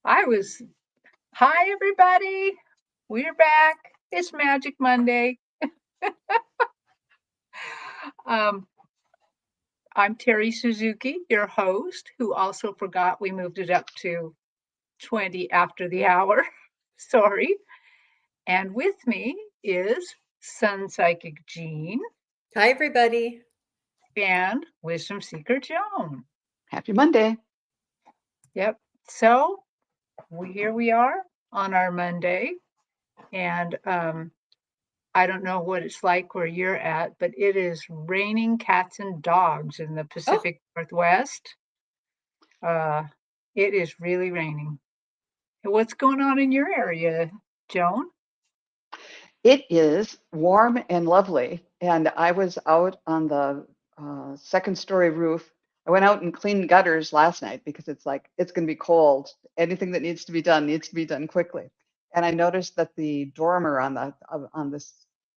Hi, everybody. We're back. It's Magic Monday. Um, I'm Terri Suzuki, your host, who also forgot we moved it up to 20 after the hour. Sorry. And with me is SunPsychic Jean Hi, everybody. and Wisdom Seeker Joan. Happy Monday. Yep. So here we are on our Monday. And I don't know what it's like where you're at, but it is raining cats and dogs in the Oh, Pacific Northwest. Uh, it is really raining. What's going on in your area, Joan? It is warm and lovely. And I was out on the second story roof. I went out and cleaned gutters last night because it's going to be cold. Anything that needs to be done quickly. And I noticed that the dormer on this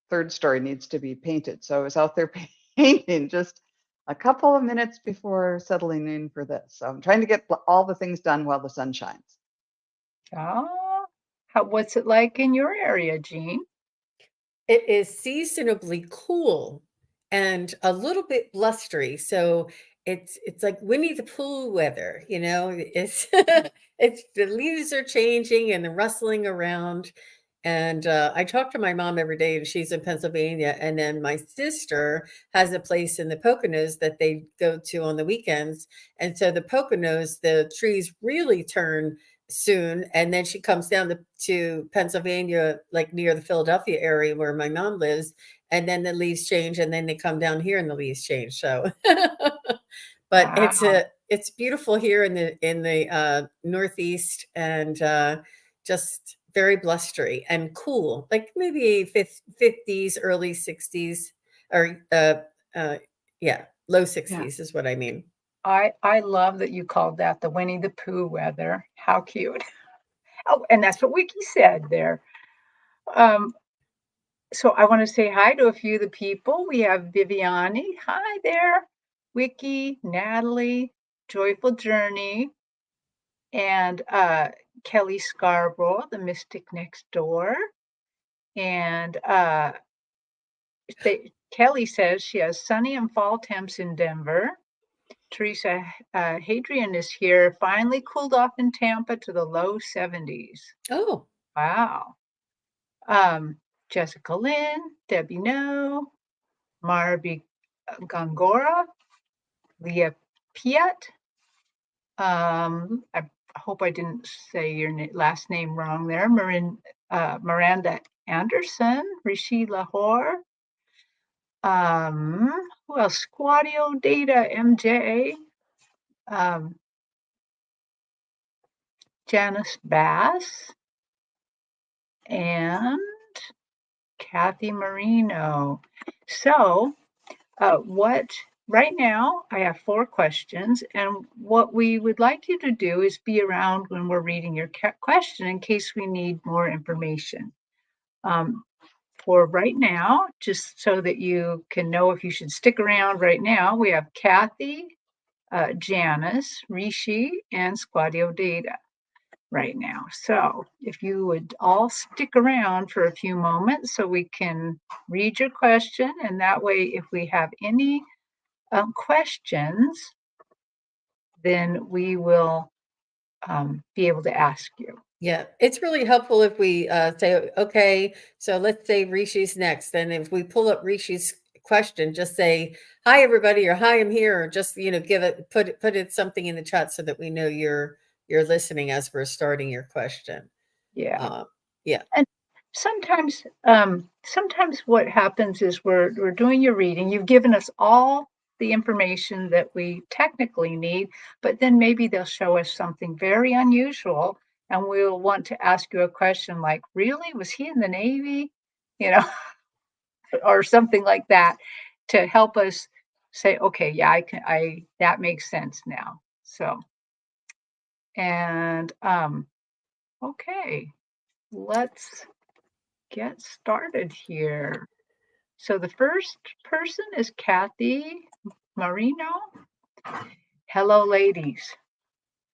third story needs to be painted. So I was out there painting just a couple of minutes before settling in for this. So I'm trying to get all the things done while the sun shines. Oh, what's it like in your area, Jean? it is seasonably cool and a little bit blustery. So it's like Winnie the Pooh weather, you know. It's it's the leaves are changing and the rustling around. And I talk to my mom every day, and she's in Pennsylvania. And then my sister has a place in the Poconos that they go to on the weekends. And so the Poconos, the trees really turn soon. And then she comes down to Pennsylvania, like near the Philadelphia area where my mom lives. And then the leaves change, and then they come down here and the leaves change. So, but Wow. it's beautiful here in the Northeast, and just very blustery and cool, like maybe 50s, early 60s, or yeah, low Yeah. 60s is what I mean. I love that you called that the Winnie the Pooh weather. How cute. Oh, and that's what Wiki said there. Um, So I want to say hi to a few of the people. We have Viviani. Hi there. Wiki, Natalie, Joyful Journey, and Kelly Scarborough, the Mystic Next Door. And Kelly says she has sunny and fall temps in Denver. Teresa Hadrian is here, finally cooled off in Tampa to the low 70s. Oh, Wow. Um, Jessica Lynn, Debbie No, Marby Gongora, Leah Piet. I hope I didn't say your last name wrong there. Miranda Anderson, Rishi Lahore. Who else? Squadio Data MJ. Um, Janice Bass and Kathy Marino. So, what right now I have 4 questions, and what we would like you to do is be around when we're reading your question in case we need more information. Um, for right now, just so that you can know if you should stick around right now, we have Kathy, Janice, Rishi, and Squadio Data right now. So if you would all stick around for a few moments so we can read your question, and that way, if we have any questions, then we will be able to ask you. yeah. It's really helpful if we say, okay, so let's say Rishi's next. And if we pull up Rishi's question, just say, hi, everybody, or hi, I'm here, or just, give it, put it something in the chat so that we know you're listening as we're starting your question. Yeah. Uh, yeah. And sometimes what happens is we're doing your reading. You've given us all the information that we technically need, but then maybe they'll show us something very unusual, and we'll want to ask you a question like, "Really? Was he in the Navy?" You know, or something like that, to help us say, "Okay, yeah, I can. I that makes sense now." So, and okay, let's get started here. So the first person is Kathy Marino. Hello, ladies.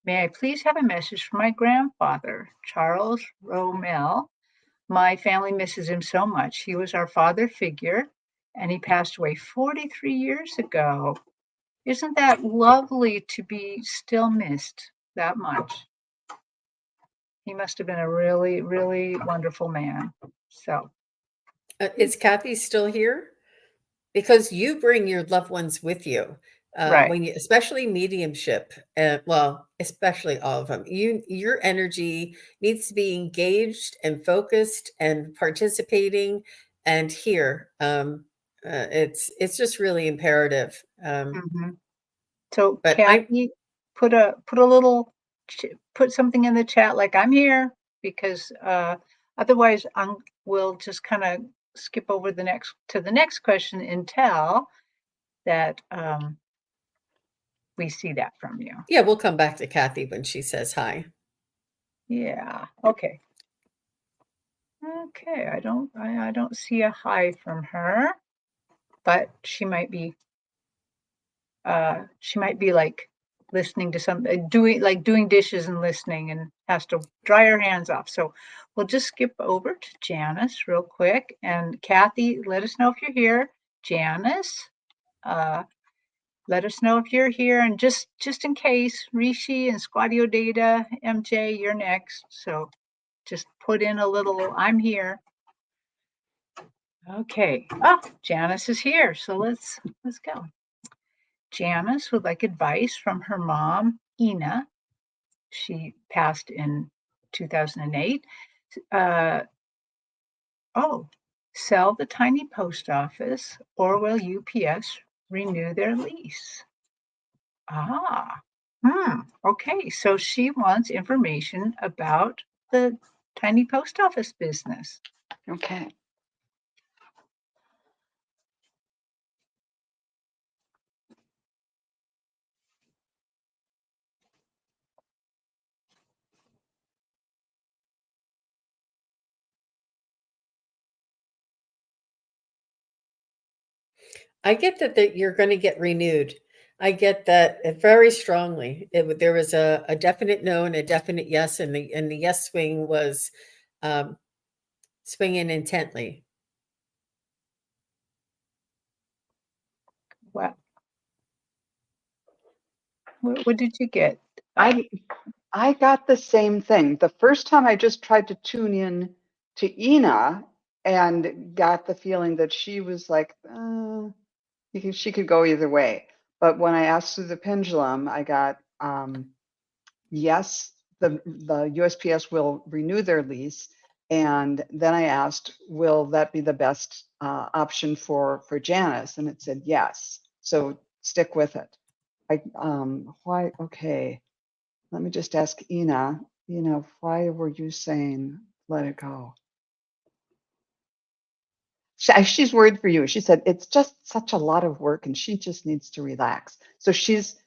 May I please have a message from my grandfather, Charles Romel. My family misses him so much. He was our father figure, and he passed away 43 years ago. Isn't that lovely to be still missed that much? He must have been a really, really wonderful man. So, Is Kathy still here? Because you bring your loved ones with you. right. When you, especially mediumship, well, especially all of them, your energy needs to be engaged and focused and participating. And here, it's just really imperative. Mhm. So, But I Kathy, put a little put something in the chat like I'm here because otherwise we'll just kind of skip over the next question until that we see that from you. Yeah, we'll come back to Kathy when she says hi. Yeah. Okay. Okay. I don't see a hi from her, but she might be like listening to doing dishes and listening and has to dry her hands off. So we'll just skip over to Janice real quick. And Kathy, let us know if you're here. Janice, uh, let us know if you're here. And just in case, Rishi and Squadio Data, MJ, you're next. So just put in a little I'm here. Okay. Oh, Janice is here. So let's go. Janice would like advice from her mom, Ina. She passed in 2008. Uh, oh, sell the tiny post office or will UPS renew their lease? Ah, okay. So she wants information about the tiny post office business. Okay. I get that you're going to get renewed. I get that very strongly. There was a definite no and a definite yes, and the yes swing was um, swinging intently. What what did you get? I got the same thing. The first time I just tried to tune in to Ina and got the feeling that she was like, she could go either way. But when I asked through the pendulum, I got yes, the USPS will renew their lease. And then I asked, will that be the best option for Janice? And it said yes. So stick with it. Why? Okay. Let me just ask Ina, why were you saying let it go? She's worried for you. She said it's just such a lot of work and she just needs to relax. So she's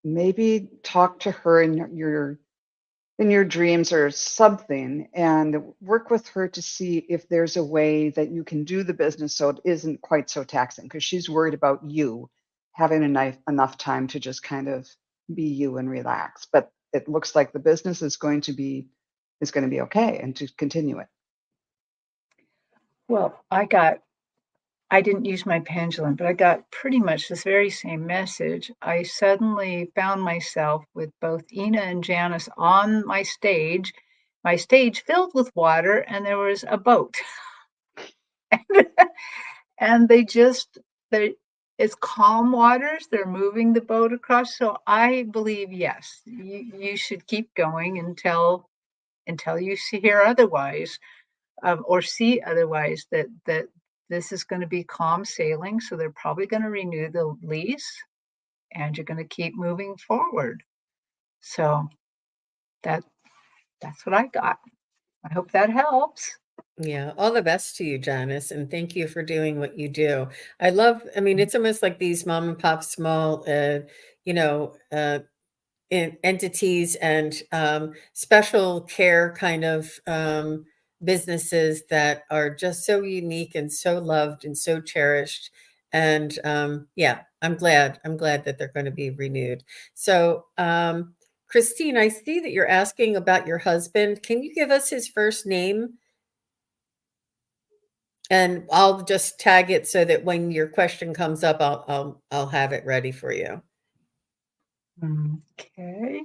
maybe talk to her in your dreams or something and work with her to see if there's a way that you can do the business so it isn't quite so taxing, because she's worried about you having enough time to just kind of be you and relax. But it looks like the business is going to be okay and to continue it. Well, I didn't use my pendulum, but I got pretty much this very same message. I suddenly found myself with both Ina and Janice on my stage filled with water, and there was a boat. And they it's calm waters. They're moving the boat across. So I believe, yes, you should keep going until you hear otherwise, or see otherwise that this is going to be calm sailing. So they're probably going to renew the lease, and you're going to keep moving forward. So that that's what I got. I hope that helps. Yeah, all the best to you, Janice, and thank you for doing what you do. I love, I mean, it's almost like these mom and pop small, you know, entities and special care kind of businesses that are just so unique and so loved and so cherished. And yeah, I'm glad that they're going to be renewed. So Christine, I see that you're asking about your husband. Can you give us his first name? And I'll just tag it so that when your question comes up, I'll have it ready for you. Okay.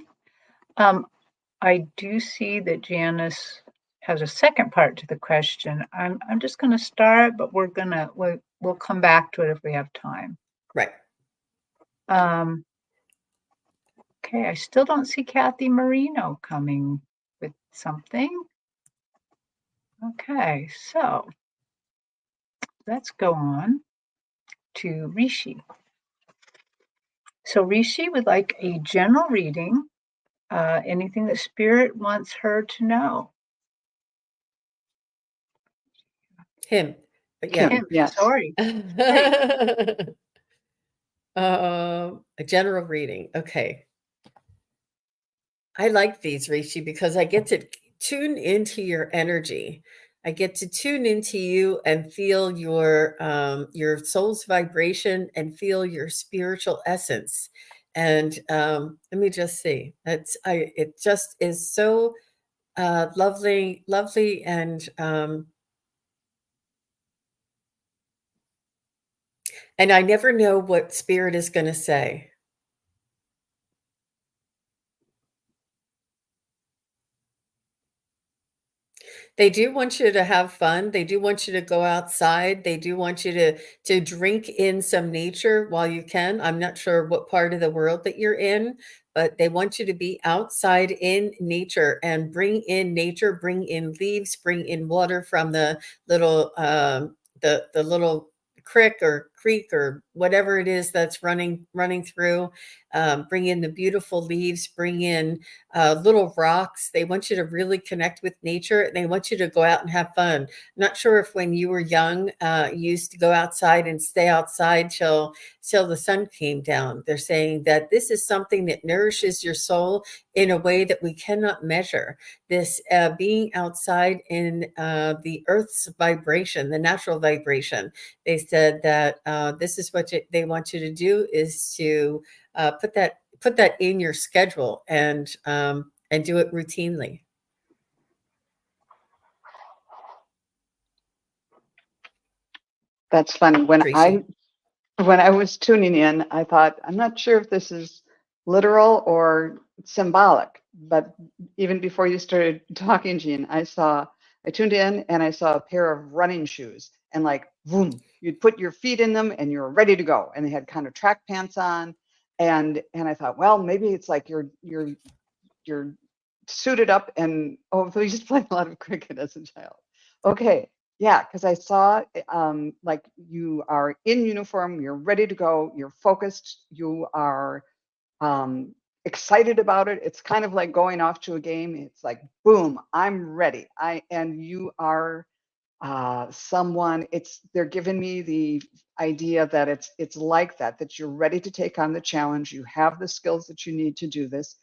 I do see that Janice has a second part to the question. I'm just going to start, but we'll come back to it if we have time. Right. Okay, I still don't see Kathy Marino coming with something. Okay, so let's go on to Rishi. So Rishi would like a general reading, anything that Spirit wants her to know. Him. But yeah. Him, yes. Sorry. A general reading. Okay. I like these, Rishi, because I get to tune into your energy. I get to tune into you and feel your soul's vibration and feel your spiritual essence. And let me just see. It just is so lovely, and I never know what spirit is going to say. They do want you to have fun. They do want you to go outside. They do want you to drink in some nature while you can. I'm not sure what part of the world that you're in, but they want you to be outside in nature and bring in nature, bring in leaves, bring in water from the little the little creek or whatever it is that's running through. Bring in the beautiful leaves, bring in little rocks. They want you to really connect with nature, and they want you to go out and have fun. Not sure if when you were young, you used to go outside and stay outside till the sun came down. They're saying that this is something that nourishes your soul in a way that we cannot measure. This being outside in the earth's vibration, the natural vibration. They said that this is what they want you to do, is to put that in your schedule and do it routinely. That's funny. When Appreciate. I was tuning in, I thought, I'm not sure if this is literal or symbolic, but even before you started talking, Jean, I tuned in and I saw a pair of running shoes, and like, boom, you'd put your feet in them and you're ready to go. And they had kind of track pants on. And I thought, well, maybe it's like you're suited up and, oh, so you used to play a lot of cricket as a child. Okay. Yeah, because I saw like you are in uniform, you're ready to go, you're focused, you are excited about it. It's kind of like going off to a game. It's like, boom, I'm ready. And you are someone. They're giving me the idea that it's like that you're ready to take on the challenge. You have the skills that you need to do this.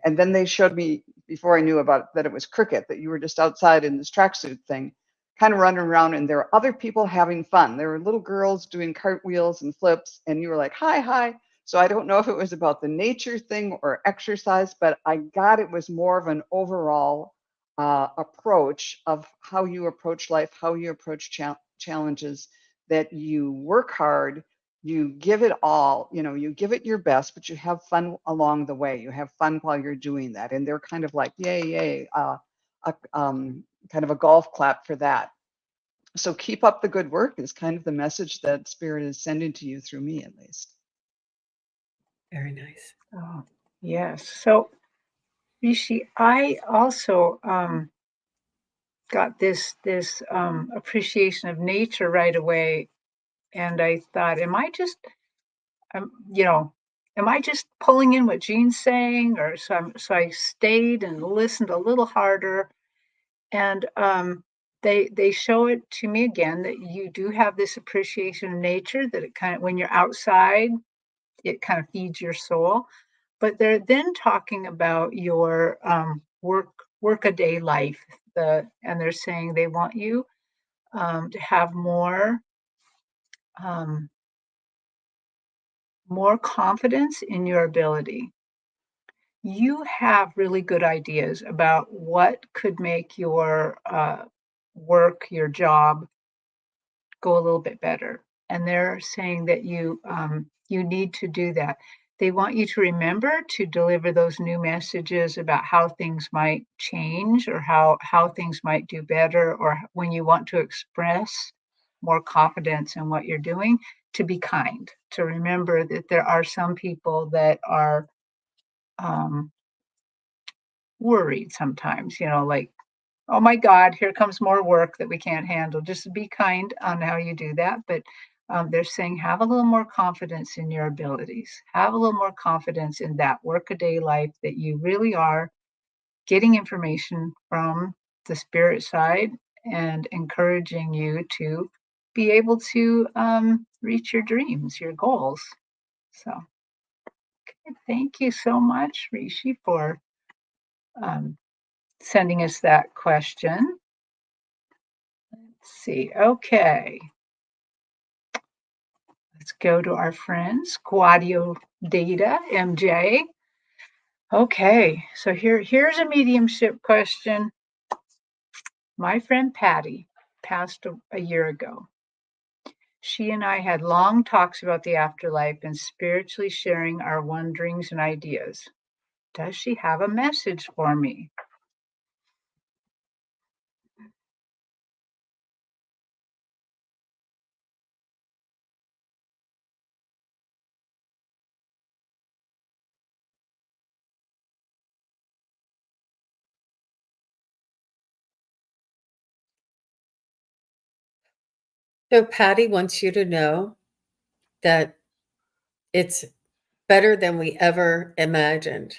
And then they showed me, before I knew about that it was cricket, that you were just outside in this tracksuit thing, kind of running around, and there are other people having fun. There were little girls doing cartwheels and flips, and you were like, hi, hi. So I don't know if it was about the nature thing or exercise, but I got it was more of an overall approach of how you approach life, how you approach challenges, that you work hard, you give it all, you give it your best, but you have fun along the way. You have fun while you're doing that. And they're kind of like, yay, yay, kind of a golf clap for that. So keep up the good work is kind of the message that Spirit is sending to you, through me at least. Very nice. Oh, yes. So, Rishi, I also got this appreciation of nature right away, and I thought, am I just pulling in what Jean's saying? Or so I stayed and listened a little harder, and they show it to me again that you do have this appreciation of nature, that it kind of, when you're outside, it kind of feeds your soul. But they're then talking about your work-a-day life, and they're saying they want you to have more more confidence in your ability. You have really good ideas about what could make your work, your job go a little bit better. And they're saying that you need to do that. They want you to remember to deliver those new messages about how things might change or how things might do better, or when you want to express more confidence in what you're doing, to be kind, to remember that there are some people that are um, worried sometimes, like, oh my God, here comes more work that we can't handle. Just be kind on how you do that. But they're saying have a little more confidence in your abilities. Have a little more confidence in that workaday life that you really are getting information from the spirit side and encouraging you to be able to reach your dreams, your goals. So, okay, thank you so much, Rishi, for um, sending us that question. Let's see. Okay. Let's go to our friends, Quadio Data, MJ. Okay, so here's a mediumship question. My friend Patty passed a year ago. She and I had long talks about the afterlife and spiritually sharing our wonderings and ideas. Does she have a message for me? So Patty wants you to know that it's better than we ever imagined.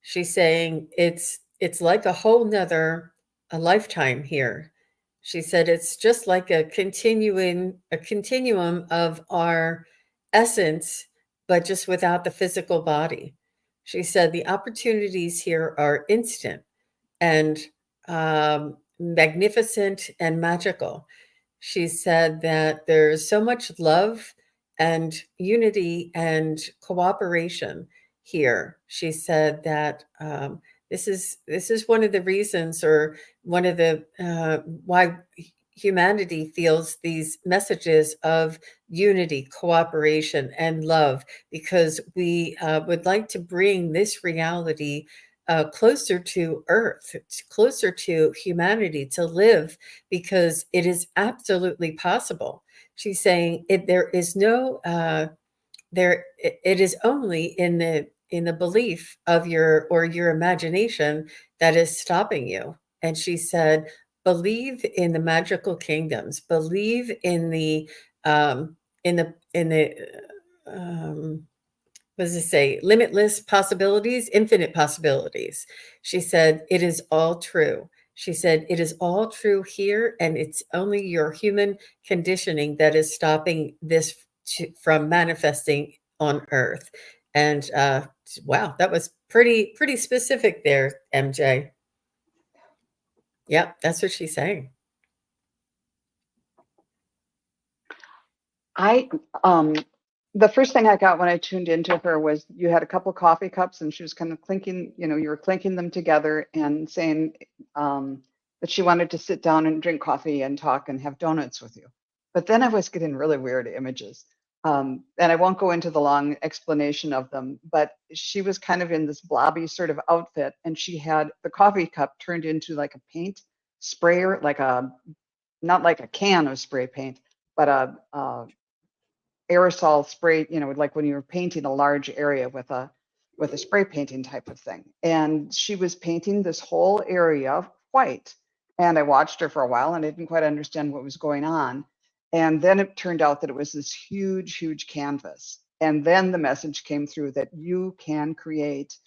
She's saying it's like a whole nother a lifetime here. She said it's just like a continuum of our essence, but just without the physical body. She said the opportunities here are instant and magnificent and magical. She said that there's so much love and unity and cooperation here. She said that this is one of the reasons, or one of the why humanity feels these messages of unity, cooperation, and love, because we would like to bring this reality closer to Earth, closer to humanity, to live, because it is absolutely possible. She's saying there is no it is only in the belief of your imagination that is stopping you. And she said, believe in the magical kingdoms, believe um, in the what does it say? Limitless possibilities, infinite possibilities. She said, it is all true. She said, it is all true here, and it's only your human conditioning that is stopping this from manifesting on Earth. And wow, that was pretty specific there, MJ. Yep, that's what she's saying. I the first thing I got when I tuned into her was you had a couple coffee cups and she was kind of clinking, you were clinking them together and saying that she wanted to sit down and drink coffee and talk and have donuts with you. But then I was getting really weird images. And I won't go into the long explanation of them, but she was kind of in this blobby sort of outfit, and she had the coffee cup turned into like a paint sprayer, not like a can of spray paint, but a aerosol spray, like when you were painting a large area with a spray painting type of thing. And she was painting this whole area white. And I watched her for a while and I didn't quite understand what was going on. And then it turned out that it was this huge, huge canvas. And then the message came through that you can create,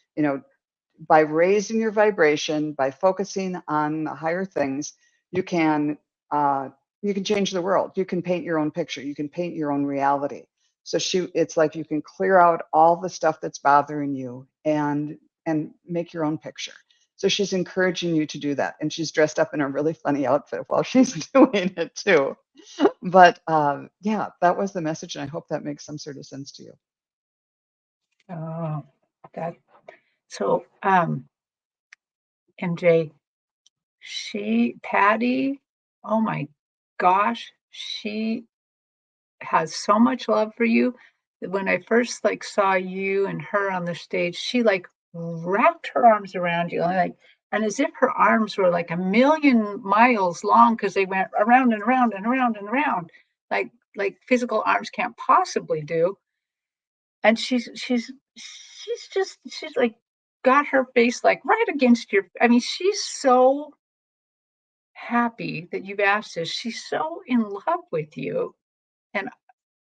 by raising your vibration, by focusing on the higher things, you can uh, you can change the world. You can paint your own picture. You can paint your own reality. So it's like you can clear out all the stuff that's bothering you and make your own picture. So she's encouraging you to do that, and she's dressed up in a really funny outfit while she's doing it too. But yeah, that was the message, and I hope that makes some sort of sense to you. Oh, that so, MJ, Patty, oh my gosh, she has so much love for you that when I first, like, saw you and her on the stage, she, like, wrapped her arms around you, and as if her arms were, like, 1,000,000 miles long because they went around and around and around and around, like physical arms can't possibly do, and she's, like, got her face, like, right against your I mean, she's so happy that you've asked this. She's so in love with you, and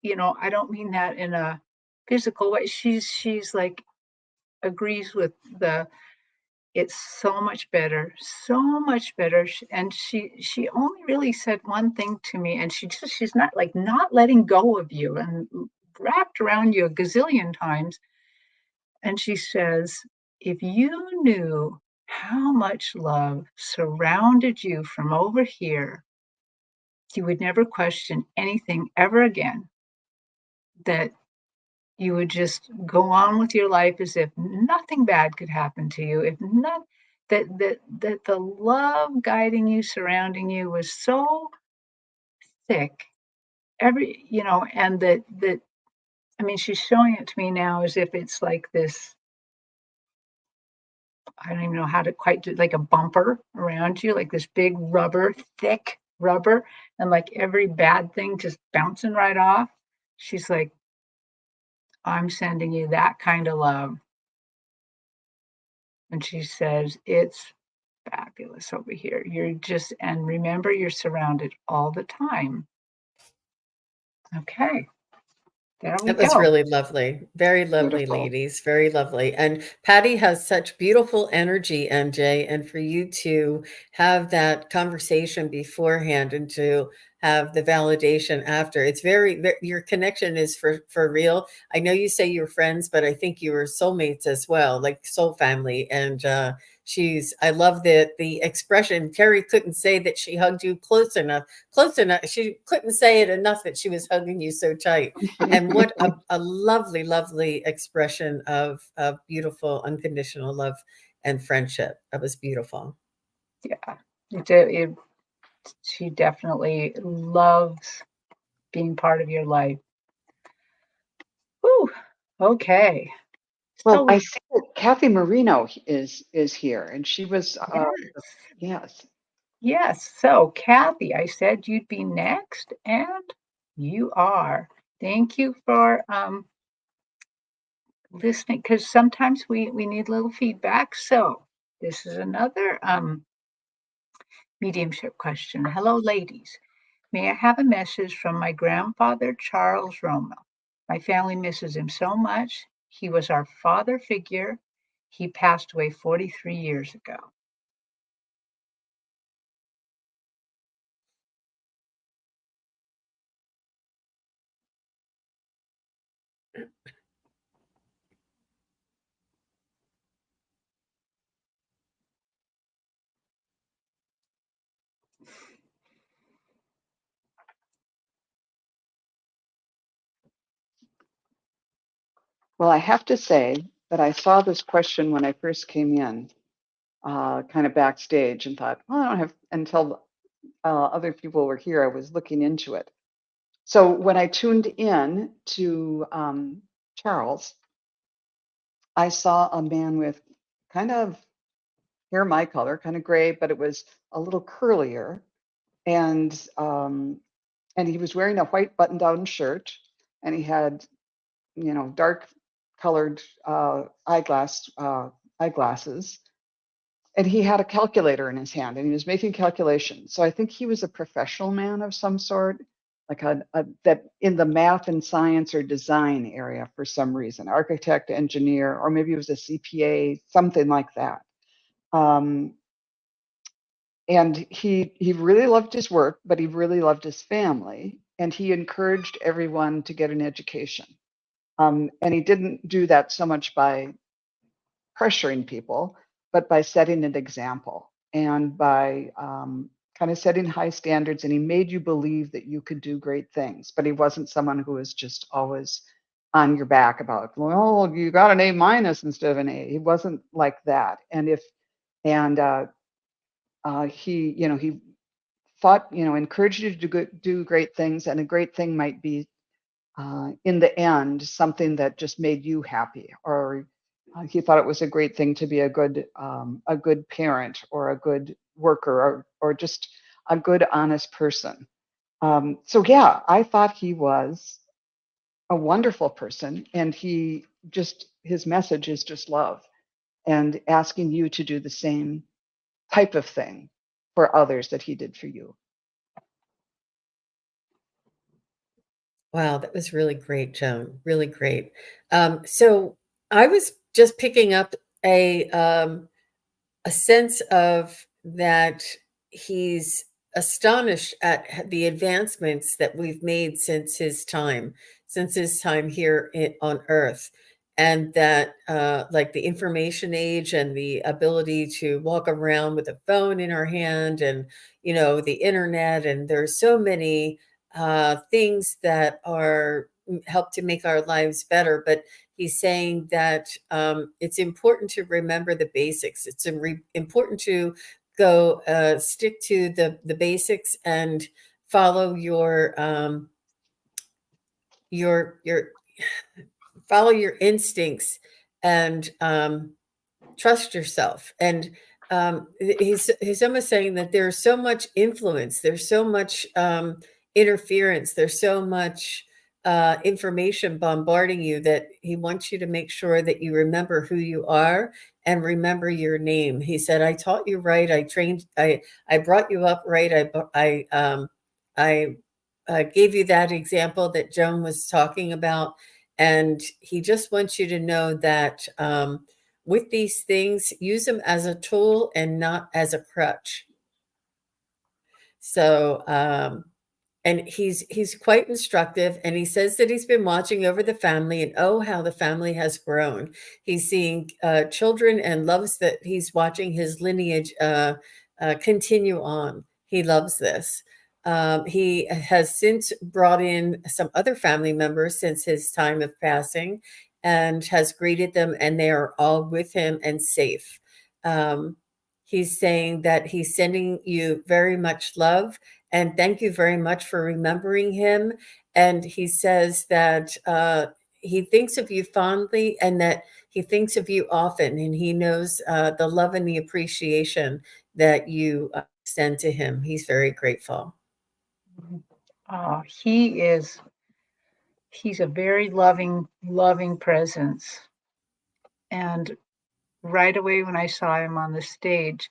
I don't mean that in a physical way. She's like agrees with the it's so much better. And she only really said one thing to me, and she's not like not letting go of you and wrapped around you a gazillion times. And she says, if you knew how much love surrounded you from over here, you would never question anything ever again. That you would just go on with your life as if nothing bad could happen to you, if not that the love guiding you, surrounding you was so thick, and that I mean, she's showing it to me now as if it's like this, I don't even know how to quite do like a bumper around you, like this big rubber, thick rubber, and like every bad thing just bouncing right off. She's like, I'm sending you that kind of love. And she says, it's fabulous over here. And remember, you're surrounded all the time. Okay, there we It was go. really lovely. Very lovely, Beautiful. ladies. Very lovely. And Patty has such beautiful energy, MJ. And for you to have that conversation beforehand and to have the validation after, it's your connection is for real. I know you say you're friends, but I think you were soulmates as well, like soul family. And I love the expression. Terri couldn't say that she hugged you close enough. She couldn't say it enough that she was hugging you so tight. And what a lovely, lovely expression of beautiful unconditional love and friendship. That was beautiful. Yeah, it, she definitely loves being part of your life. Whew. Okay. Well, So I see that Kathy Marino is here, and she was yes, yes. yes. So Kathy, I said you'd be next, and you are. Thank you for listening, because sometimes we need a little feedback. So this is another mediumship question. Hello, ladies. May I have a message from my grandfather, Charles Roma? My family misses him so much. He was our father figure. He passed away 43 years ago. Well, I have to say that I saw this question when I first came in, kind of backstage, and thought, well, I don't have until other people were here. I was looking into it. So when I tuned in to Charles, I saw a man with kind of hair my color, kind of gray, but it was a little curlier, and he was wearing a white button-down shirt, and he had dark colored eyeglasses, and he had a calculator in his hand, and he was making calculations. So I think he was a professional man of some sort, like that in the math and science or design area for some reason, architect, engineer, or maybe he was a CPA, something like that. Um, and he really loved his work, but he really loved his family, and he encouraged everyone to get an education. And he didn't do that so much by pressuring people, but by setting an example and by kind of setting high standards. And he made you believe that you could do great things, but he wasn't someone who was just always on your back about, well, you got an A minus instead of an A. He wasn't like that. And he fought, encouraged you to do great things. And a great thing might be, in the end, something that just made you happy, or he thought it was a great thing to be a good parent, or a good worker, or just a good, honest person. So yeah, I thought he was a wonderful person, and his message is just love, and asking you to do the same type of thing for others that he did for you. Wow, that was really great, Joan. Really great. So I was just picking up a sense of that he's astonished at the advancements that we've made since his time here on Earth, and that like the information age and the ability to walk around with a phone in our hand, and the internet, and there's so many things that are help to make our lives better. But he's saying that it's important to remember the basics. It's important to go stick to the basics and follow your follow your instincts, and trust yourself. And he's almost saying that there's so much influence, there's so much interference, there's so much information bombarding you, that he wants you to make sure that you remember who you are and remember your name. He said, I taught you right, I brought you up right, I gave you that example that Joan was talking about. And he just wants you to know that with these things, use them as a tool and not as a crutch. So, and he's quite instructive, and he says that he's been watching over the family, and oh, how the family has grown. He's seeing children, and loves that he's watching his lineage continue on. He loves this. He has since brought in some other family members since his time of passing, and has greeted them, and they are all with him and safe. Um, he's saying that he's sending you very much love, and thank you very much for remembering him. And he says that he thinks of you fondly, and that he thinks of you often, and he knows the love and the appreciation that you extend to him. He's very grateful. He's a very loving presence. And right away when I saw him on the stage,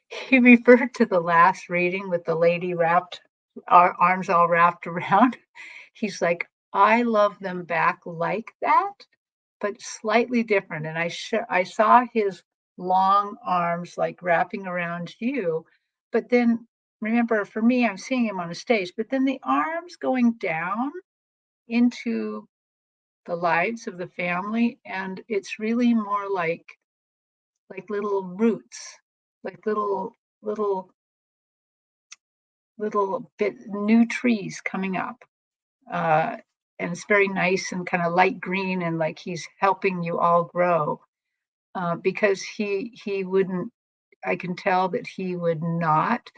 he referred to the last reading with the lady wrapped, arms all wrapped around. He's like, I love them back like that, but slightly different. And I saw his long arms like wrapping around you. But then remember, for me, I'm seeing him on a stage, but then the arms going down into the lives of the family. And it's really more like little roots, like little little bit new trees coming up. Uh, and it's very nice and kind of light green, and like he's helping you all grow. Because he wouldn't, I can tell that he would not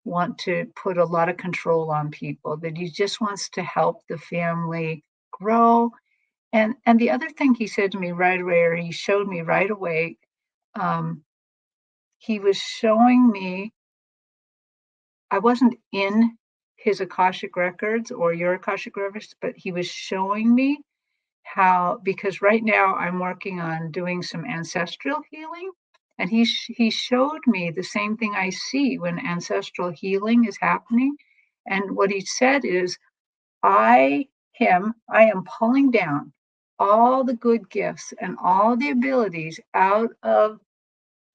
want to put a lot of control on people, that he just wants to help the family grow. And the other thing he said to me right away, or he showed me right away, um, he was showing me, I wasn't in his Akashic records or your Akashic records, but he was showing me how, because right now I'm working on doing some ancestral healing, and he showed me the same thing I see when ancestral healing is happening. And what he said is, I am pulling down all the good gifts and all the abilities out of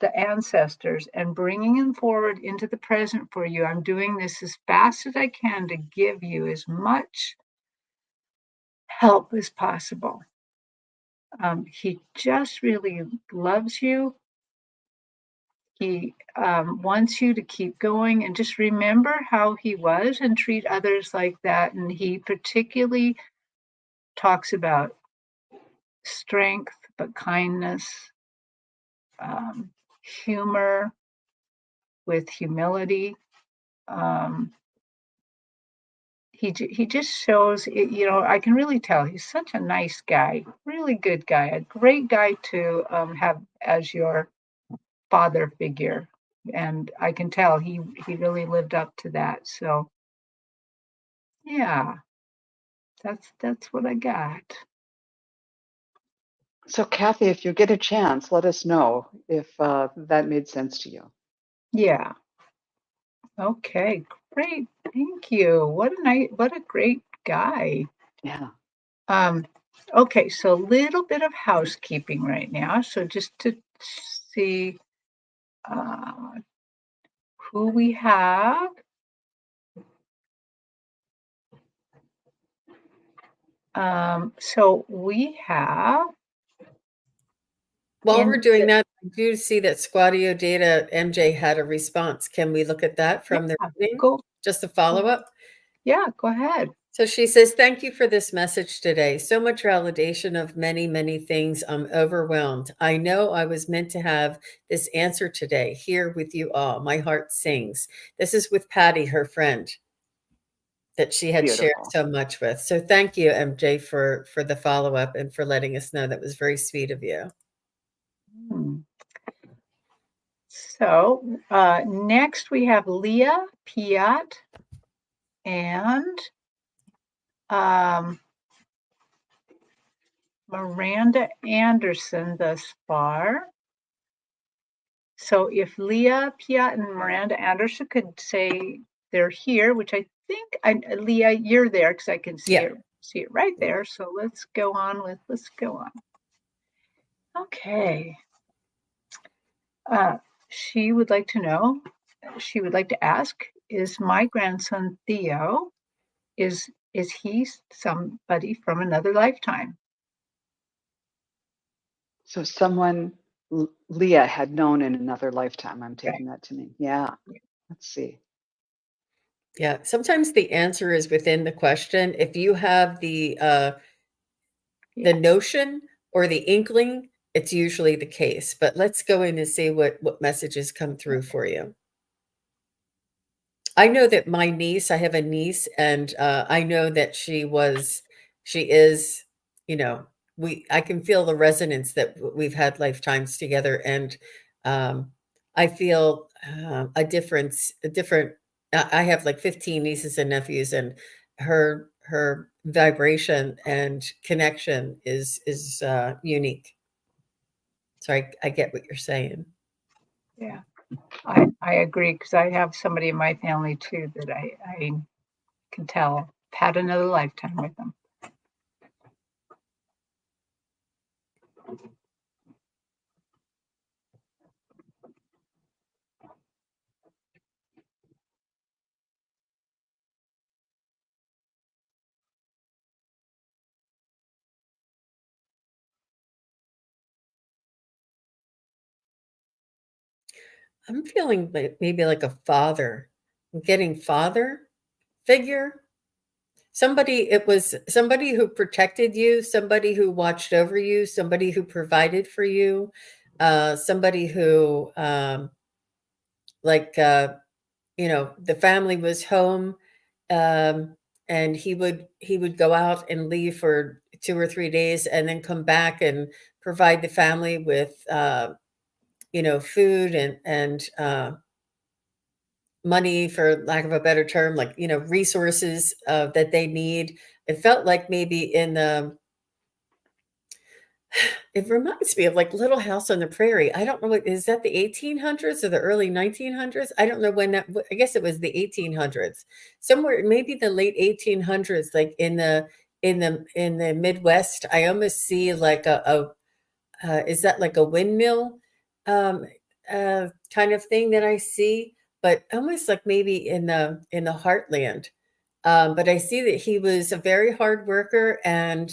the ancestors and bringing them forward into the present for you. I'm doing this as fast as I can to give you as much help as possible. He just really loves you. He wants you to keep going, and just remember how he was and treat others like that. And he particularly talks about strength, but kindness, humor with humility. He just shows it, I can really tell he's such a nice guy, really good guy, a great guy to have as your father figure. And I can tell he really lived up to that. So yeah, that's what I got. So, Kathy, if you get a chance, let us know if that made sense to you. Yeah. Okay, great. Thank you. What a great guy. Yeah. Okay, so a little bit of housekeeping right now. So just to see uh, who we have. So we have While we're doing the, that, I do see that Squadio Data MJ had a response. Can we look at that from the yeah, reading? go, Just a follow-up? yeah, go ahead. So she says, thank you for this message today. So much validation of many, many things. I'm overwhelmed. I know I was meant to have this answer today here with you all. My heart sings. This is with Patty, her friend, that she had shared Beautiful. so much with. So thank you, MJ, for the follow-up and for letting us know. That was very sweet of you. Hmm. So next we have Leah Piat and Miranda Anderson thus far. So if Leah Piat and Miranda Anderson could say they're here, which I think, Leah, you're there because I can see Yeah. it right there. So let's go on. Okay. She would like to ask, is my grandson Theo, is he somebody from another lifetime? So, someone Leah had known in another lifetime. I'm Right. taking that to mean. Yeah. Let's see. Yeah. Sometimes the answer is within the question. If you have the notion or the inkling, it's usually the case. But let's go in and see what messages come through for you. I know that my niece, I have a niece, and I know that she is, I can feel the resonance that we've had lifetimes together, and I feel a different. I have like 15 nieces and nephews, and her vibration and connection is unique. So I get what you're saying. Yeah. I agree because I have somebody in my family too that I can tell had another lifetime with them. I'm feeling maybe like a father. I'm getting father figure. It was somebody who protected you, somebody who watched over you, somebody who provided for you, somebody who, like, the family was home, um, and he would go out and leave for 2 or 3 days and then come back and provide the family with, food and money, for lack of a better term, like, resources that they need. It felt like maybe it reminds me of like Little House on the Prairie. I don't know, is that the 1800s or the early 1900s? I don't know when I guess it was the 1800s, somewhere maybe the late 1800s, like in the Midwest. I almost see like is that like a windmill um, kind of thing that I see, but almost like maybe in the heartland. But I see that he was a very hard worker and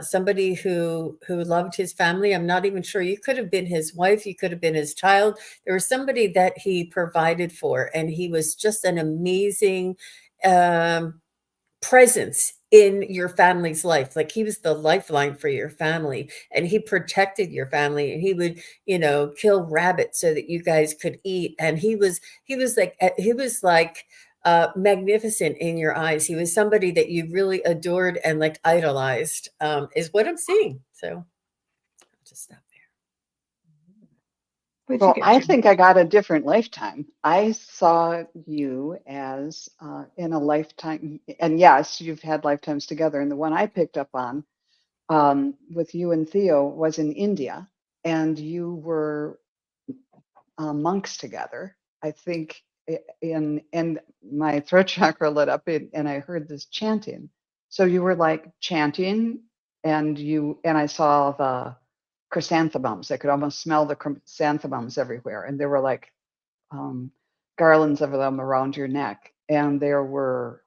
somebody who loved his family. I'm not even sure. You could have been his wife. You could have been his child. There was somebody that he provided for, and he was just an amazing um, presence in your family's life. Like he was the lifeline for your family, and he protected your family, and he would, kill rabbits so that you guys could eat. And he was like magnificent in your eyes. He was somebody that you really adored and like idolized, is what I'm seeing. So I'll just stop What'd you Well, get, I Joan? think I got a different lifetime. I saw you as in a lifetime, and yes, you've had lifetimes together. And the one I picked up on with you and Theo was in India, and you were monks together. I think and my throat chakra lit up, and I heard this chanting. So you were like chanting, and I saw the chrysanthemums. I could almost smell the chrysanthemums everywhere, and there were like um, garlands of them around your neck. And there were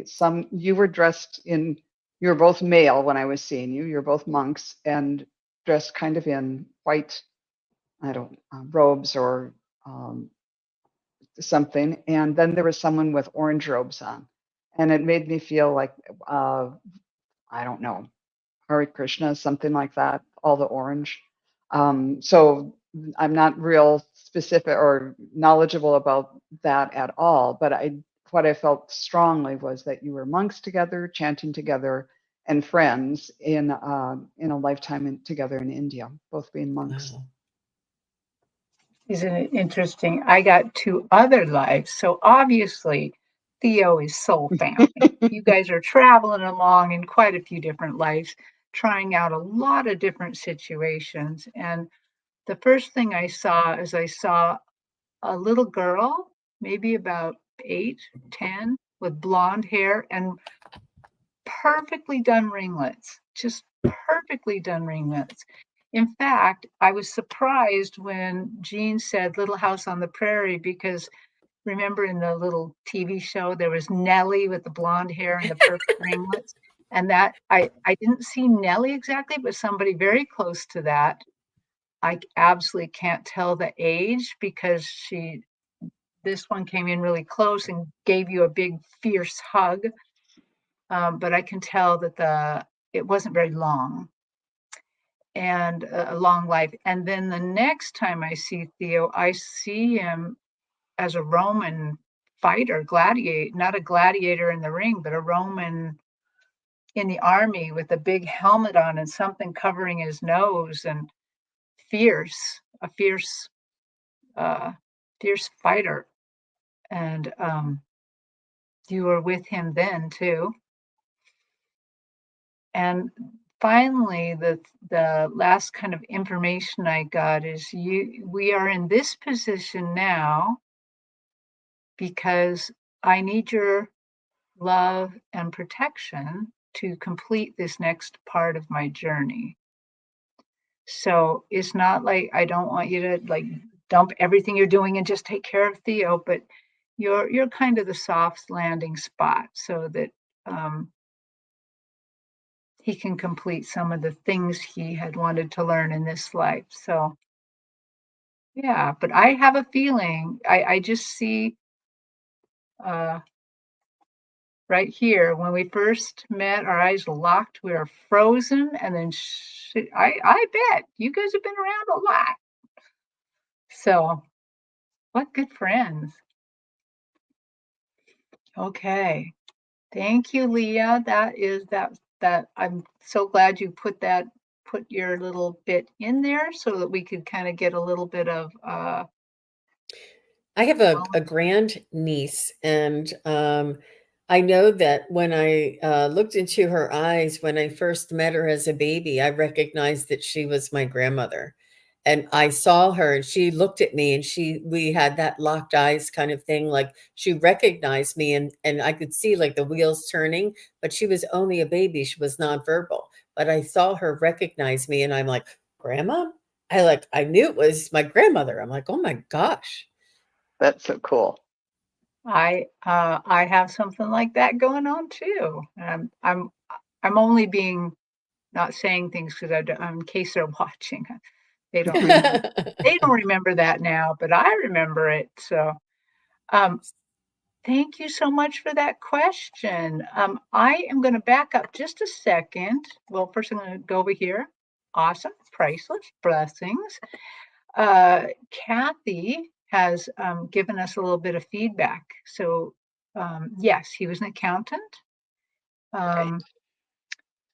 some. You were dressed in. You were both male when I was seeing you. You're both monks and dressed kind of in white, I don't robes or um, something. And then there was someone with orange robes on, and it made me feel like I don't know, Hare Krishna, something like that. All the orange. So I'm not real specific or knowledgeable about that at all. But what I felt strongly was that you were monks together, chanting together, and friends in a lifetime together in India, both being monks. there. Wow. Isn't it interesting? I got 2 other lives. So obviously, Theo is soul family. You guys are traveling along in quite a few different lives, trying out a lot of different situations. And the first thing I saw is I saw a little girl, maybe about 8, 10, with blonde hair and perfectly done ringlets, just perfectly done ringlets. In fact, I was surprised when Jean said Little House on the Prairie because remember in the little TV show there was Nellie with the blonde hair and the perfect ringlets, and that I didn't see Nellie exactly, but somebody very close to that. I absolutely can't tell the age because this one came in really close and gave you a big fierce hug, but I can tell that it wasn't very long and a long life. And then the next time I see Theo, I see him as a Roman fighter, gladiator, not a gladiator in the ring, but a Roman in the army with a big helmet on and something covering his nose and a uh, fierce fighter. And you were with him then too. And finally, the last kind of information I got is we are in this position now because I need your love and protection to complete this next part of my journey. So it's not like I don't want you to like dump everything you're doing and just take care of Theo, but you're kind of the soft landing spot so that he can complete some of the things he had wanted to learn in this life. So yeah, but I have a feeling I just see uh, right here when we first met, our eyes locked, we were frozen, and then I bet you guys have been around a lot. So what good friends. Okay. Thank you, Leah. That I'm so glad you put your little bit in there so that we could kind of get a little bit of I have a grand niece, and I know that when I looked into her eyes when I first met her as a baby, I recognized that she was my grandmother. And I saw her, and she looked at me, and we had that locked eyes kind of thing. Like she recognized me, and I could see like the wheels turning, but she was only a baby. She was nonverbal, but I saw her recognize me, and I'm like, Grandma? I knew it was my grandmother. I'm like, oh my gosh. That's so cool. I have something like that going on too. I'm only being not saying things because in case they're watching, they don't remember. They don't remember that now, but I remember it. So, um, Thank you so much for that question. I am going to back up just a second. Well, first I'm going to go over here. Awesome, priceless, blessings. Kathy has given us a little bit of feedback. So, yes, he was an accountant.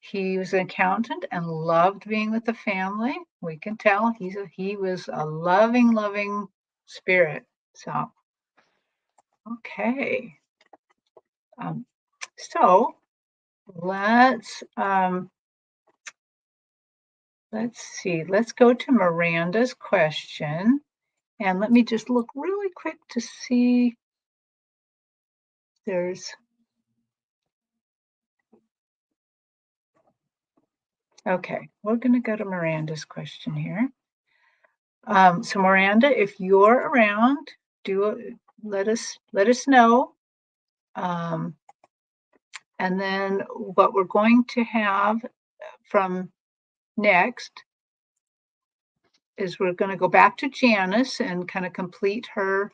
He was an accountant and loved being with the family. We can tell he was a loving, loving spirit. So, okay. So let's see. Let's go to Miranda's question, and let me just look really quick to see. There's okay. We're going to go to Miranda's question here. So Miranda, if you're around, let us know. And then what we're going to have from next is we're going to go back to Janice and kind of complete her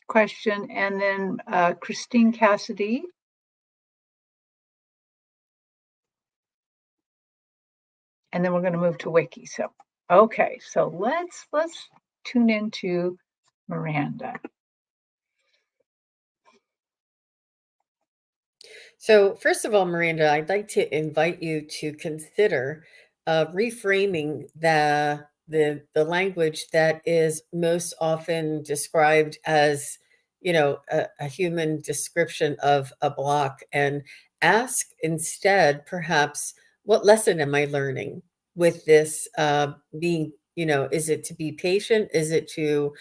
question, and then Christine Cassidy. And then we're going to move to Wiki. So, okay, so let's tune into Miranda. So, first of all, Miranda, I'd like to invite you to consider reframing the language that is most often described as, a human description of a block, and ask instead, perhaps, what lesson am I learning with this being? Is it to be patient? Is it to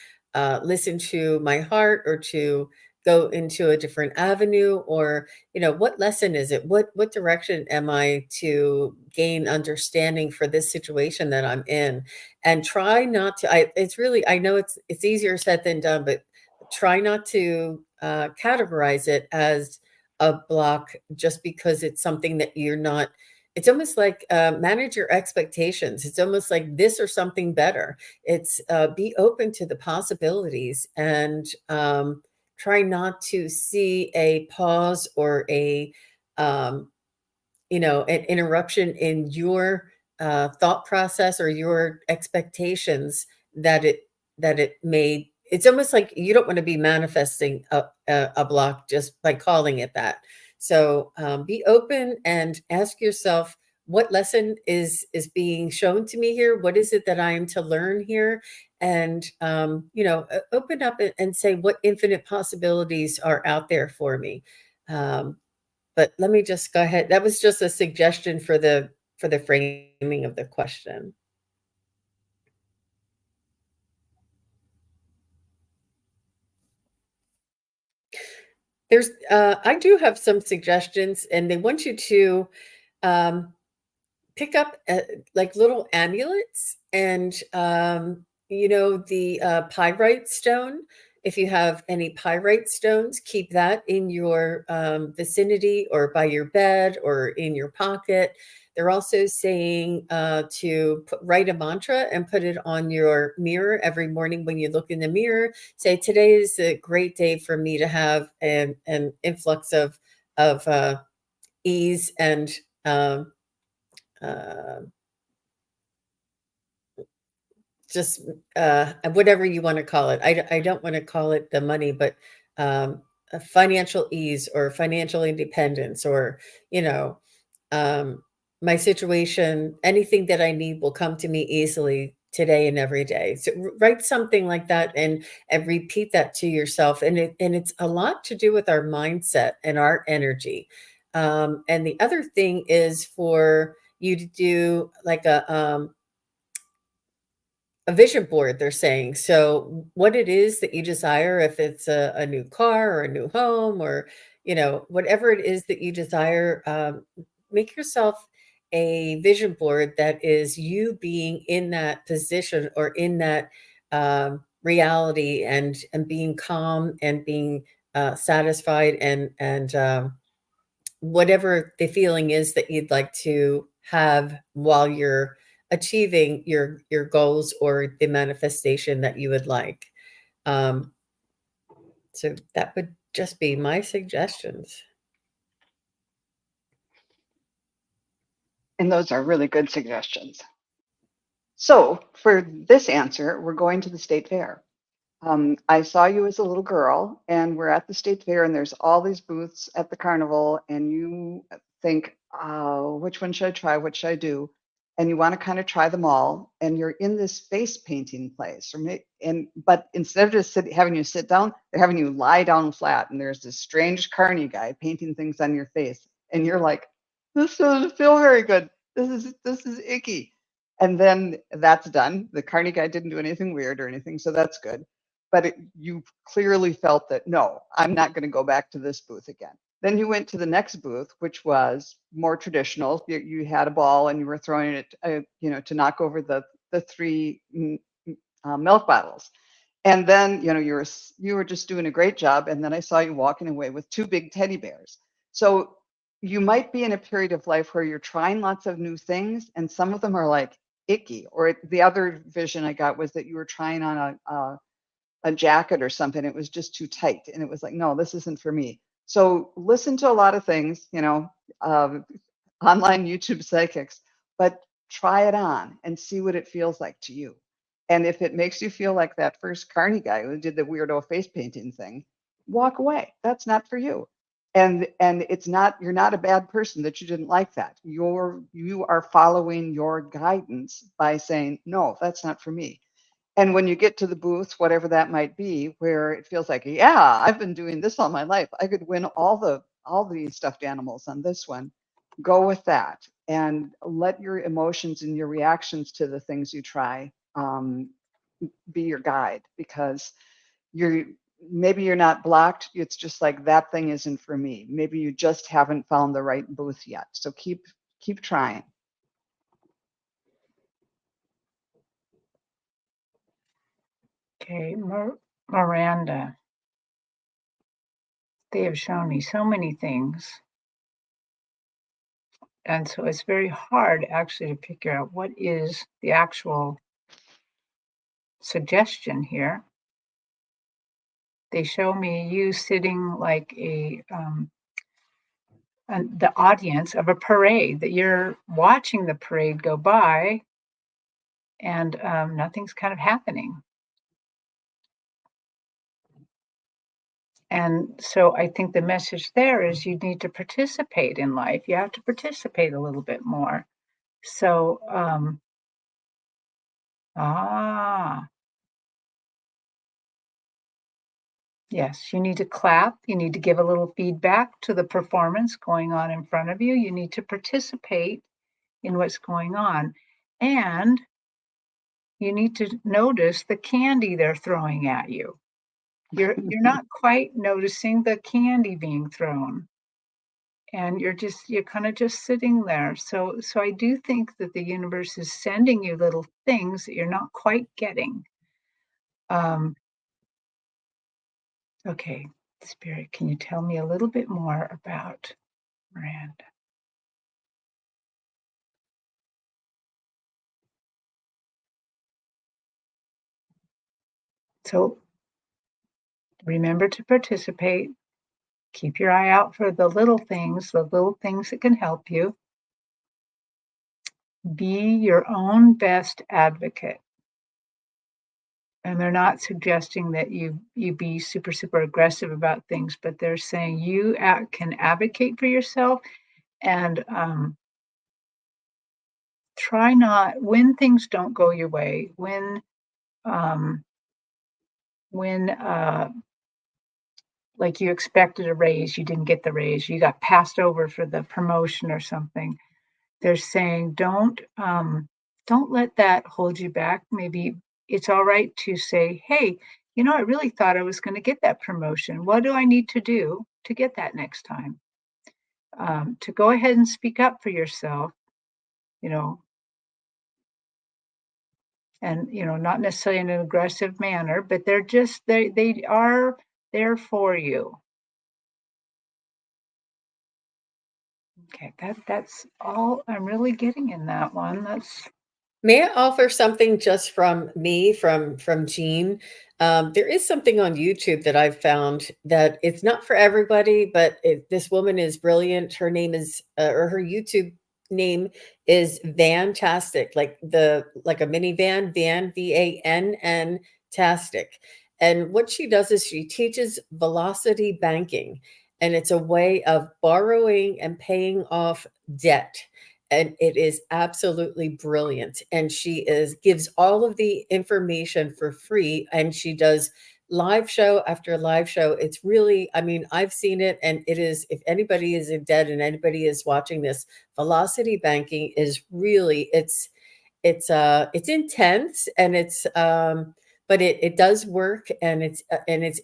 listen to my heart, or to go into a different avenue? Or what lesson is it? What direction am I to gain understanding for this situation that I'm in? And try not to, I know it's easier said than done, but try not to categorize it as a block just because it's something that you're not. It's almost like manage your expectations. It's almost like this or something better. It's be open to the possibilities, and try not to see a pause or um, an interruption in your thought process or your expectations that it may. It's almost like you don't want to be manifesting a block just by calling it that. So be open and ask yourself, what lesson is being shown to me here? What is it that I am to learn here? And open up and say, what infinite possibilities are out there for me? But let me just go ahead. That was just a suggestion for the framing of the question. I do have some suggestions, and they want you to um, pick up like little amulets, and the pyrite stone. If you have any pyrite stones, keep that in your vicinity, or by your bed, or in your pocket. They're also saying to write a mantra and put it on your mirror every morning when you look in the mirror. Say, today is a great day for me to have an influx of ease and uh, just whatever you want to call it. I don't want to call it the money, but a financial ease or financial independence, or you know um, my situation, anything that I need will come to me easily today and every day. So write something like that, and repeat that to yourself. And it's a lot to do with our mindset and our energy. And the other thing is for you to do like a vision board, they're saying. So what it is that you desire, if it's a new car or a new home, or whatever it is that you desire, make yourself a vision board that is you being in that position, or in that reality, and being calm, and being satisfied, and whatever the feeling is that you'd like to have while you're achieving your goals, or the manifestation that you would like. Um, So that would just be my suggestions. And those are really good suggestions. So for this answer, we're going to the state fair. I saw you as a little girl, and we're at the state fair, and there's all these booths at the carnival, and you think, which one should I try? What should I do? And you want to kind of try them all, and you're in this face painting place, but instead of just having you sit down, they're having you lie down flat, and there's this strange carny guy painting things on your face, and you're like, this doesn't feel very good. This is icky. And then that's done. The carny guy didn't do anything weird or anything, so that's good. But you clearly felt that, no, I'm not going to go back to this booth again. Then you went to the next booth, which was more traditional. You had a ball and you were throwing it, to knock over the three milk bottles. And then, you were just doing a great job. And then I saw you walking away with two big teddy bears. So you might be in a period of life where you're trying lots of new things, and some of them are like icky. Or the other vision I got was that you were trying on a jacket or something. It was just too tight, and it was like, no, this isn't for me. So listen to a lot of things, online YouTube psychics, but try it on and see what it feels like to you. And if it makes you feel like that first carny guy who did the weirdo face painting thing, walk away. That's not for you. And it's not, you're not a bad person that you didn't like that. You are following your guidance by saying, no, that's not for me. And when you get to the booth, whatever that might be, where it feels like, yeah, I've been doing this all my life. I could win all the stuffed animals on this one. Go with that and let your emotions and your reactions to the things you try be your guide, because maybe you're not blocked. It's just like, that thing isn't for me. Maybe you just haven't found the right booth yet. So keep trying. Okay, Miranda. They have shown me so many things. And so it's very hard actually to figure out what is the actual suggestion here. They show me you sitting like the audience of a parade, that you're watching the parade go by, and nothing's kind of happening. And so I think the message there is you need to participate in life. You have to participate a little bit more. So, yes, you need to clap. You need to give a little feedback to the performance going on in front of you. You need to participate in what's going on. And you need to notice the candy they're throwing at you. You're not quite noticing the candy being thrown. And you're kind of just sitting there. So I do think that the universe is sending you little things that you're not quite getting. Okay, Spirit, can you tell me a little bit more about Miranda? So remember to participate. Keep your eye out for the little things that can help you. Be your own best advocate. And they're not suggesting that you be super, super aggressive about things, but they're saying you can advocate for yourself, and try not, when things don't go your way, when like you expected a raise, you didn't get the raise, you got passed over for the promotion or something. They're saying don't let that hold you back. Maybe it's all right to say, hey, I really thought I was going to get that promotion. What do I need to do to get that next time? To go ahead and speak up for yourself, and not necessarily in an aggressive manner, but they are there for you. Okay, that's all I'm really getting in that one. May I offer something just from me, from Jean? There is something on YouTube that I've found that it's not for everybody, but this woman is brilliant. Her name is, or her YouTube name is Vantastic, like a minivan, Van VANN tastic. And what she does is she teaches velocity banking, and it's a way of borrowing and paying off debt, and it is absolutely brilliant, and she is gives all of the information for free, and she does live show after live show. It's really, I mean, I've seen it, and it is, if anybody is in debt and anybody is watching this, velocity banking is really, it's intense, and it's but it does work, and it's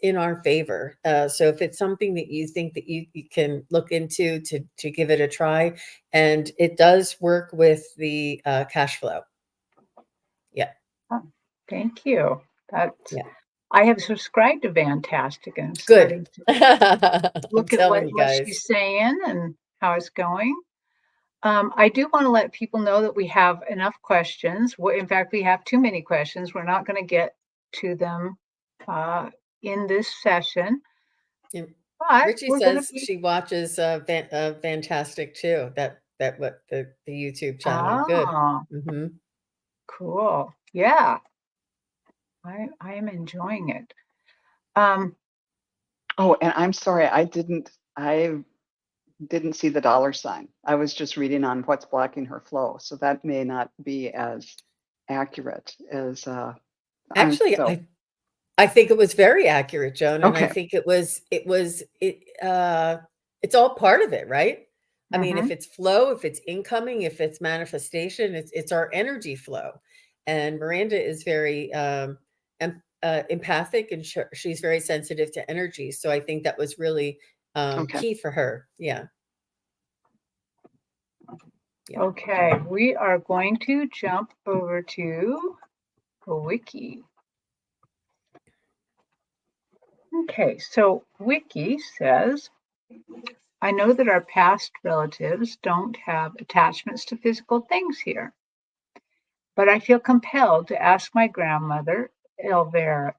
in our favor. So if it's something that you think that you can look into to give it a try, and it does work with the cash flow. Yeah. Oh, thank you. That's Yeah. I have subscribed to Fantastic and Good. starting to I'm look at telling you what guys. she's saying and how it's going. I do want to let people know that we have enough questions. In fact, we have too many questions. We're not going to get to them uh, in this session, Yeah. but Richie we're going to says be. she watches Fantastic too. That what the YouTube channel. Good. Ah, Hmm. cool. Yeah, I am enjoying it. Um, Oh, and I'm sorry, I didn't see the dollar sign. I was just reading on what's blocking her flow, so that may not be as accurate as I'm Actually, so I think it was very accurate, Joan, and I okay. think it's all part of it, right? I mean, if mhm. it's flow, if it's incoming, if it's manifestation, it's our energy flow. And Miranda is very empathic, and she's very sensitive to energy. So I think that was really Okay. key for her. Yeah, yeah. Okay, we are going to jump over to the wiki. Okay, so wiki says, I know that our past relatives don't have attachments to physical things here, but I feel compelled to ask my grandmother, Elvira,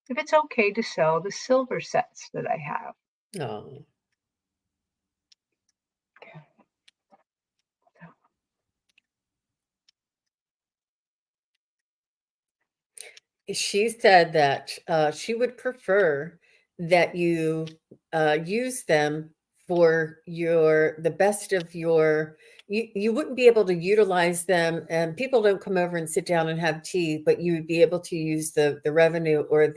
if it's okay to sell the silver sets that I have. Oh. Okay. She said that she would prefer that you use them for the best of your. You wouldn't be able to utilize them, and people don't come over and sit down and have tea, but you would be able to use the revenue or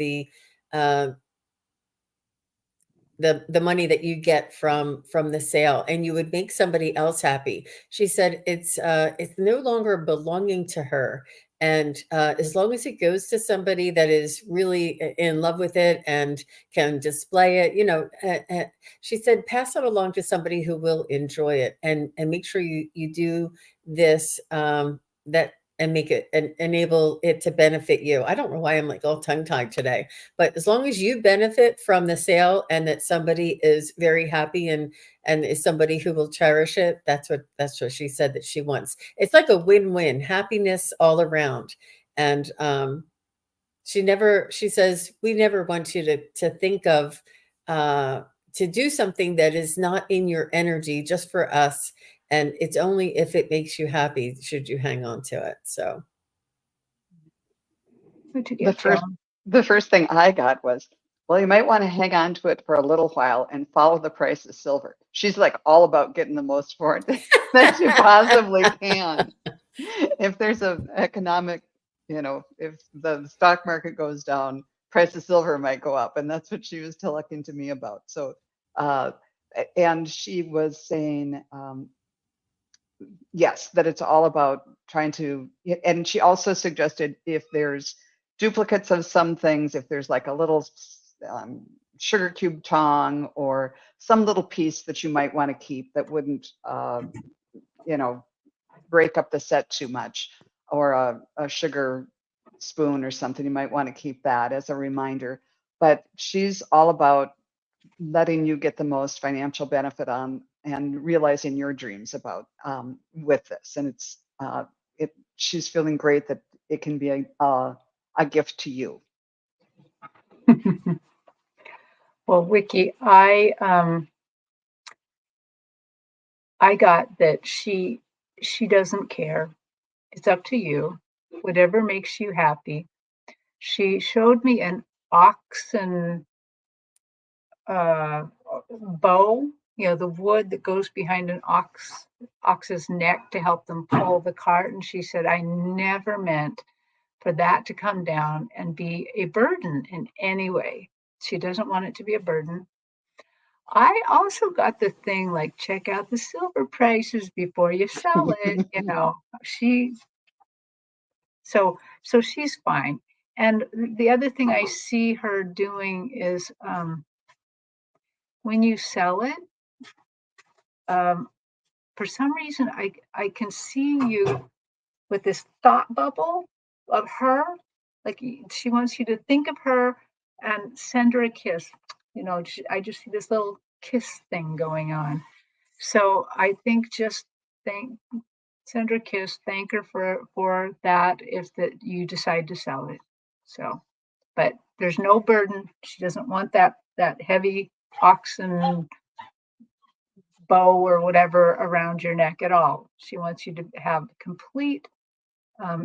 uh, the money that you get from the sale, and you would make somebody else happy. She said it's no longer belonging to her, and as long as it goes to somebody that is really in love with it and can display it, she said pass it along to somebody who will enjoy it, and make sure you do this, that, and make it and enable it to benefit you. I don't know why I'm like all tongue tied today, but as long as you benefit from the sale and that somebody is very happy and is somebody who will cherish it, that's what she said that she wants. It's like a win-win, happiness all around. And she says we never want you to think of uh to do something that is not in your energy just for us. And it's only if it makes you happy should you hang on to it. So What to The get, first Joan? the first thing I got was, well, you might want to hang on to it for a little while and follow the price of silver. She's like all about getting the most for it that you possibly can. If there's a economic, if the stock market goes down, price of silver might go up, and that's what she was talking to me about. So, uh, and she was saying, yes, that it's all about trying to, and she also suggested if there's duplicates of some things, if there's like a little um, sugar cube tong or some little piece that you might want to keep that wouldn't, you know, break up the set too much, or a sugar spoon or something, you might want to keep that as a reminder. But she's all about letting you get the most financial benefit on and realizing your dreams about with this. And it she's feeling great that it can be a gift to you. Well, Wiki, I got that she doesn't care. It's up to you. Whatever makes you happy. She showed me an oxen bow, the wood that goes behind an ox's neck to help them pull the cart. And she said, I never meant for that to come down and be a burden in any way. She doesn't want it to be a burden. I also got the thing like check out the silver prices before you sell it. She so she's fine. And the other thing I see her doing is when you sell it, um, for some reason I can see you with this thought bubble of her, like she wants you to think of her and send her a kiss. I just see this little kiss thing going on. So I think just send her a kiss, thank her for that if that you decide to sell it. So, but there's no burden. She doesn't want that heavy oxen bow or whatever around your neck at all. She wants you to have complete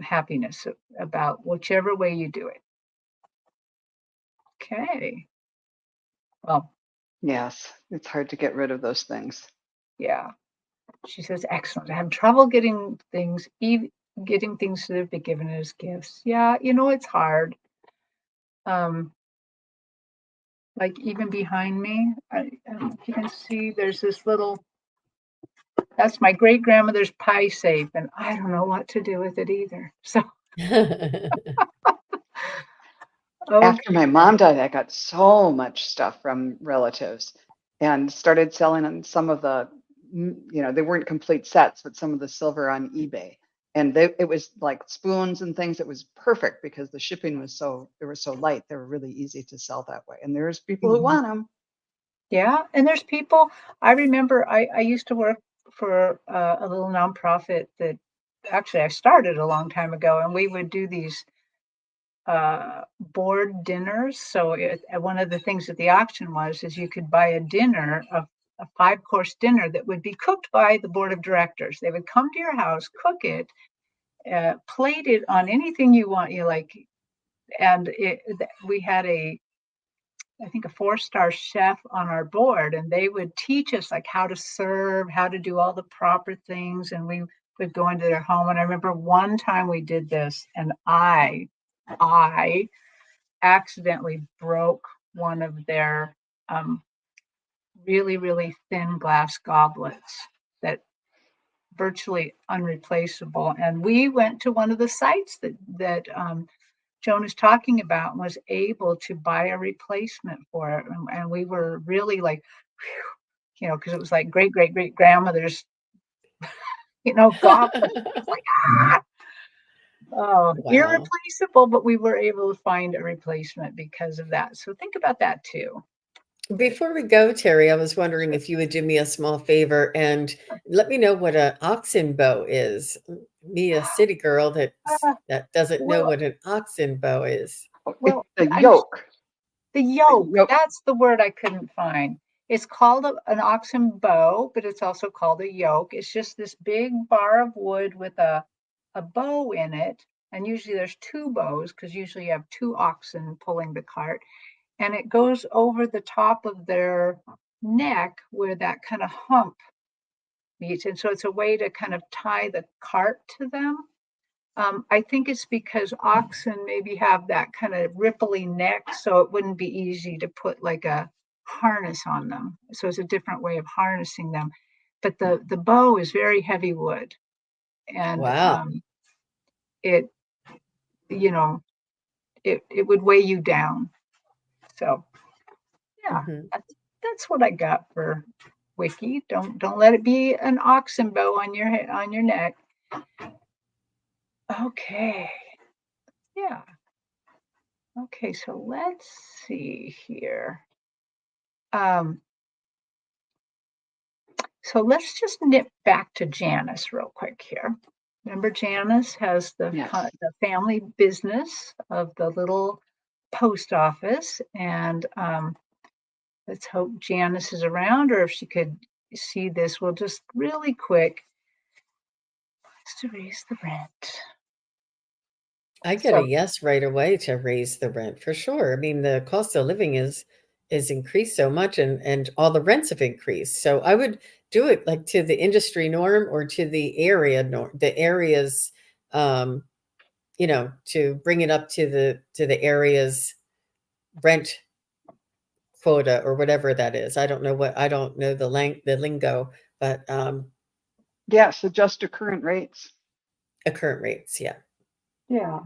happiness about whichever way you do it. Okay. Well, Yes, it's hard to get rid of those things. yeah. She says, excellent. I have trouble getting things that have been given as gifts. Yeah, it's hard. Like even behind me, you can see there's this little, that's my great grandmother's pie safe, and I don't know what to do with it either. So, After okay. my mom died, I got so much stuff from relatives and started selling some of the, they weren't complete sets, but some of the silver on eBay. And it was like spoons and things. It was perfect because the shipping they were so light. They were really easy to sell that way. And there's people who want them. Yeah, and there's people, I remember I used to work for a little nonprofit that actually I started a long time ago, and we would do these board dinners. So one of the things at the auction is you could buy a dinner, a 5-course dinner that would be cooked by the board of directors. They would come to your house, cook it, plate it on anything you want. You like, and we had I think a 4-star chef on our board, and they would teach us like how to serve, how to do all the proper things. And we would go into their home. And I remember one time we did this, and I accidentally broke one of their really, really thin glass goblets that virtually unreplaceable. And we went to one of the sites that Joan is talking about and was able to buy a replacement for it. And we were really like, because it was like great, great, great grandmother's, goblet. It's like, oh, Wow. irreplaceable, but we were able to find a replacement because of that. So think about that too. Before we go, Terry, I was wondering if you would do me a small favor and let me know what an oxen bow is. Me, a city girl that doesn't know Well, what an oxen bow is. It's well, the yoke. the The yoke, yoke. that's the word I couldn't find. It's called an oxen bow, but it's also called a yoke. It's just this big bar of wood with a bow in it. And usually there's 2 bows because usually you have 2 oxen pulling the cart. And it goes over the top of their neck where that kind of hump meets. And so it's a way to kind of tie the cart to them. I think it's because oxen maybe have that kind of ripply neck, so it wouldn't be easy to put like a harness on them. So it's a different way of harnessing them. But the bow is very heavy wood, and Wow. it you know it would weigh you down. So yeah, Mhm. that's what I got for Wiki. Don't let it be an oxen bow on your head on your neck. Okay, yeah. Okay, so let's see here. Um, so let's just nip back to Janice real quick here. Remember Janice has the Yes. the family business of the little post office, and let's hope Janice is around, or if she could see this, we'll just really quick to raise the rent. I get a So yes right away to raise the rent for sure. I mean, the cost of living is increased so much, and all the rents have increased. So I would do it like to the industry norm or to the area norm, the areas, um, to bring it up to the area's rent quota or whatever that is. I don't know the lingo, but Yes, adjust to current rates. current rates, yeah. yeah,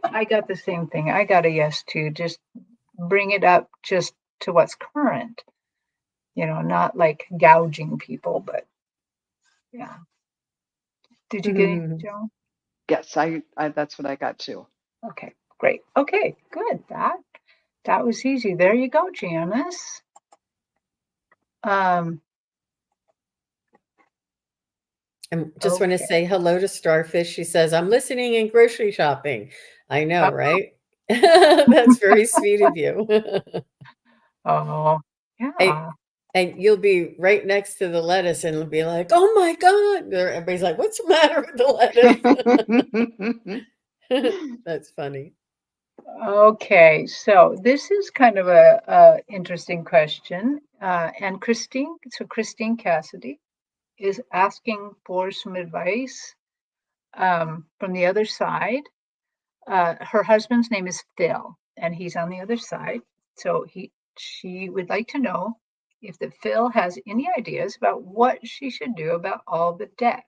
I got the same thing. I got a yes too. Just bring it up just to what's current. Not like gouging people, but yeah. Did you get it, Joan? Yes, I that's what I got too. Okay, great. Okay, good. That was easy. There you go, Janice. Um, I just want to okay. say hello to Starfish. She says, I'm listening and grocery shopping. I know, Oh, right? That's very sweet of you. oh, And, yeah. and you'll be right next to the lettuce and it'll be like, oh my God. Everybody's like, what's the matter with the lettuce? That's funny. Okay, so this is kind of a interesting question. And Christine Cassidy is asking for some advice from the other side. Her husband's name is Phil, and he's on the other side. So she would like to know if that Phil has any ideas about what she should do about all the debt.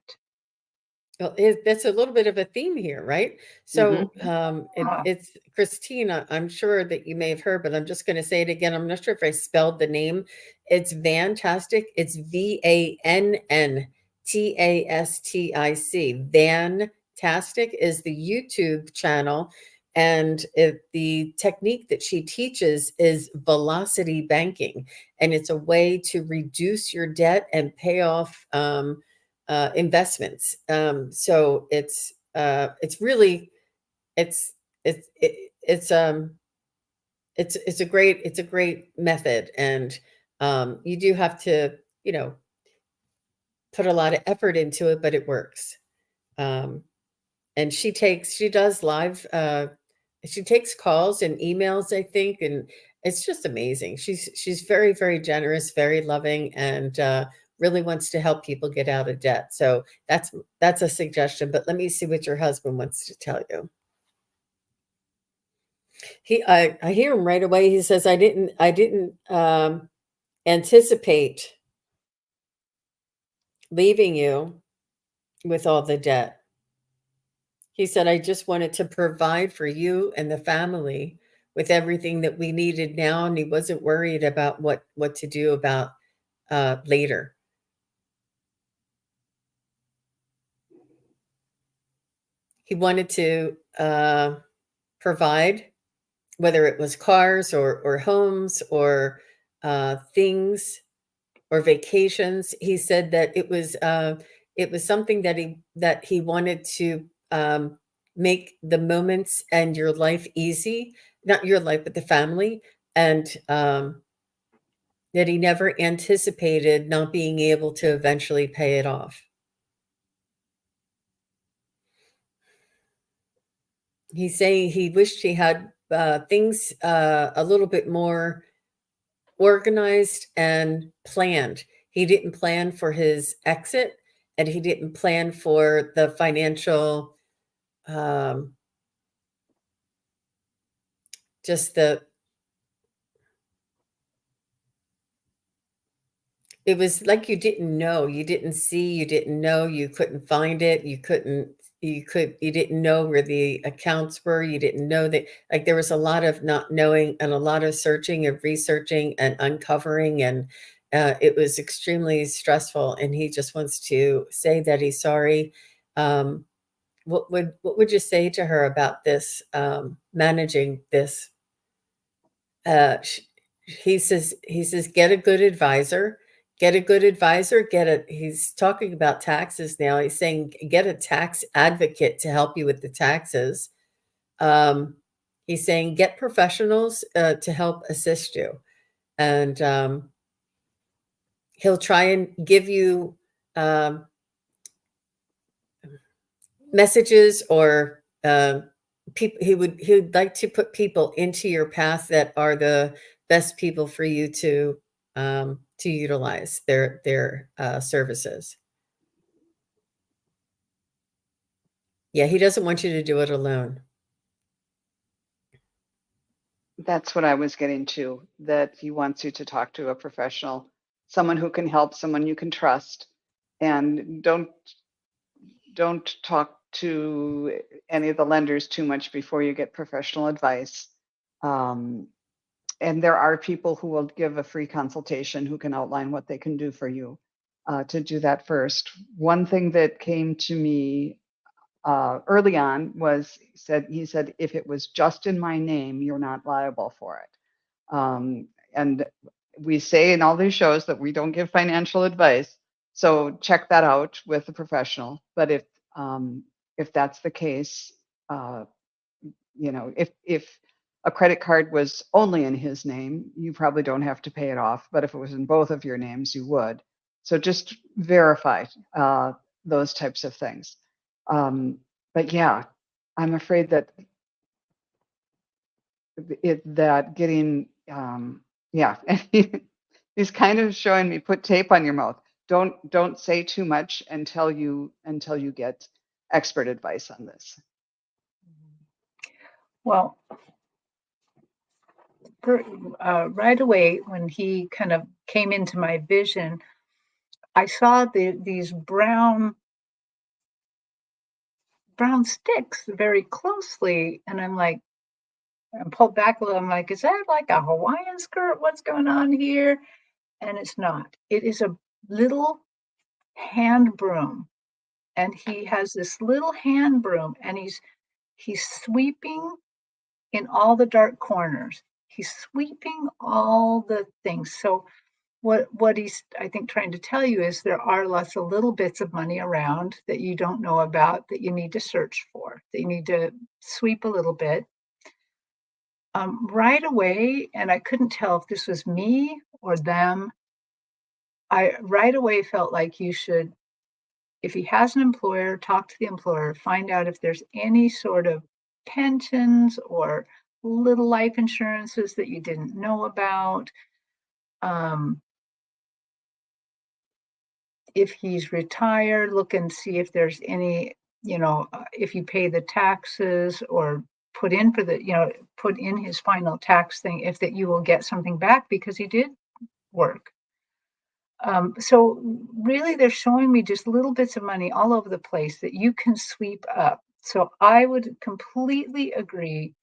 Well, that's a little bit of a theme here, right? Hmm. So it's Christina. I'm sure that you may have heard, but I'm just going to say it again. I'm not sure if I spelled the name. It's Vantastic. It's VANNTASTIC. Vantastic is the YouTube channel. And the technique that she teaches is velocity banking. And it's a way to reduce your debt and pay off investments. So it's really it's it's it, it's a great method, and you do have to put a lot of effort into it, but it works. Um, and she does live. She takes calls and emails, I think, and it's just amazing. She's very very generous, very loving, and really wants to help people get out of debt. So that's a suggestion. But let me see what your husband wants to tell you. I hear him right away. He says, I didn't anticipate leaving you with all the debt. He said, I just wanted to provide for you and the family with everything that we needed now, and he wasn't worried about what to do about later. He wanted to provide, whether it was cars or homes or things or vacations. He said that it was something that he wanted to make the moments and your life easy, not your life, but the family, and that he never anticipated not being able to eventually pay it off. He's saying he wished he had things a little bit more organized and planned. He didn't plan for his exit, and he didn't plan for the financial, um, just the it was like you didn't see, you didn't know, you couldn't find it, you didn't know where the accounts were, you didn't know that, like, there was a lot of not knowing and a lot of searching and researching and uncovering, and it was extremely stressful, and he just wants to say that he's sorry. Um, what would you say to her about this, managing this? Uh, sh he says, get a good advisor, Get a good advisor, he's talking about taxes now. He's saying get a tax advocate to help you with the taxes. He's saying get professionals to help assist you. And he'll try and give you messages or people. He would like to put people into your path that are the best people for you to utilize their services. Yeah, he doesn't want you to do it alone. That's what I was getting to, that he wants you to talk to a professional, someone who can help, someone you can trust, and don't talk to any of the lenders too much before you get professional advice. And there are people who will give a free consultation who can outline what they can do for you. To do that first. One thing that came to me early on was he said, if it was just in my name, you're not liable for it. And we say in all these shows that we don't give financial advice. So check that out with a professional. But if that's the case, if a credit card was only in his name, you probably don't have to pay it off. But if it was in both of your names, you would. So just verify those types of things. But yeah, I'm afraid that getting yeah, he's kind of showing me put tape on your mouth. Don't say too much until you get expert advice on this. Well, right away when he kind of came into my vision, I saw these brown sticks very closely, and I'm like, I pulled back a little. I'm like, is that like a Hawaiian skirt? What's going on here? And it's not. It is a little hand broom, and he has this little hand broom, and he's sweeping in all the dark corners. He's sweeping all the things. So what he's, I think, trying to tell you is there are lots of little bits of money around that you don't know about, that you need to search for, that you need to sweep a little bit. Right away, and I couldn't tell if this was me or them, I right away felt like you should, if he has an employer, talk to the employer, find out if there's any sort of pensions or little life insurances that you didn't know about. If he's retired, look and see if there's any, if you pay the taxes or put in for the, put in his final tax thing, if that you will get something back because he did work. So really, they're showing me just little bits of money all over the place that you can sweep up. So I would completely agree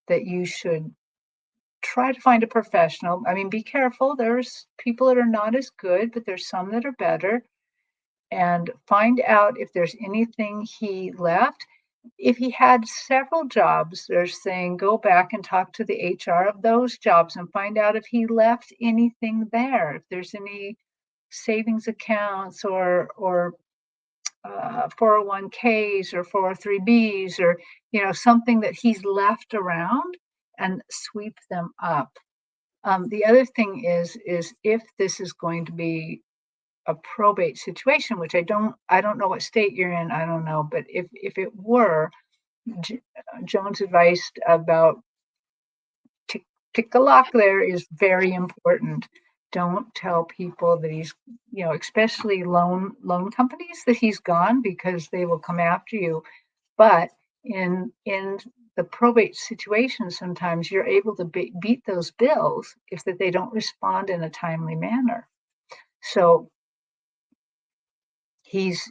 that you should try to find a professional. I mean, be careful. There's people that are not as good, but there's some that are better. And find out if there's anything he left. If he had several jobs, they're saying go back and talk to the HR of those jobs and find out if he left anything there, if there's any savings accounts or 401ks or 403bs or something that he's left around, and sweep them up. The other thing is if this is going to be a probate situation, which I don't know what state you're in, I don't know, but if it were, Joan's advice about tick a lock there is very important. Don't tell people that he's, especially loan companies, that he's gone, because they will come after you. But in the probate situation, sometimes you're able to beat those bills if that they don't respond in a timely manner. So he's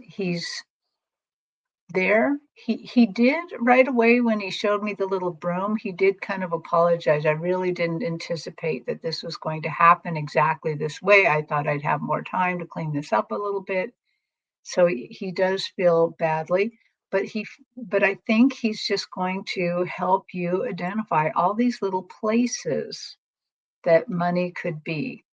there. He did right away when he showed me the little broom, he did kind of apologize. I really didn't anticipate that this was going to happen exactly this way. I thought I'd have more time to clean this up a little bit. So he does feel badly, but I think he's just going to help you identify all these little places that money could be.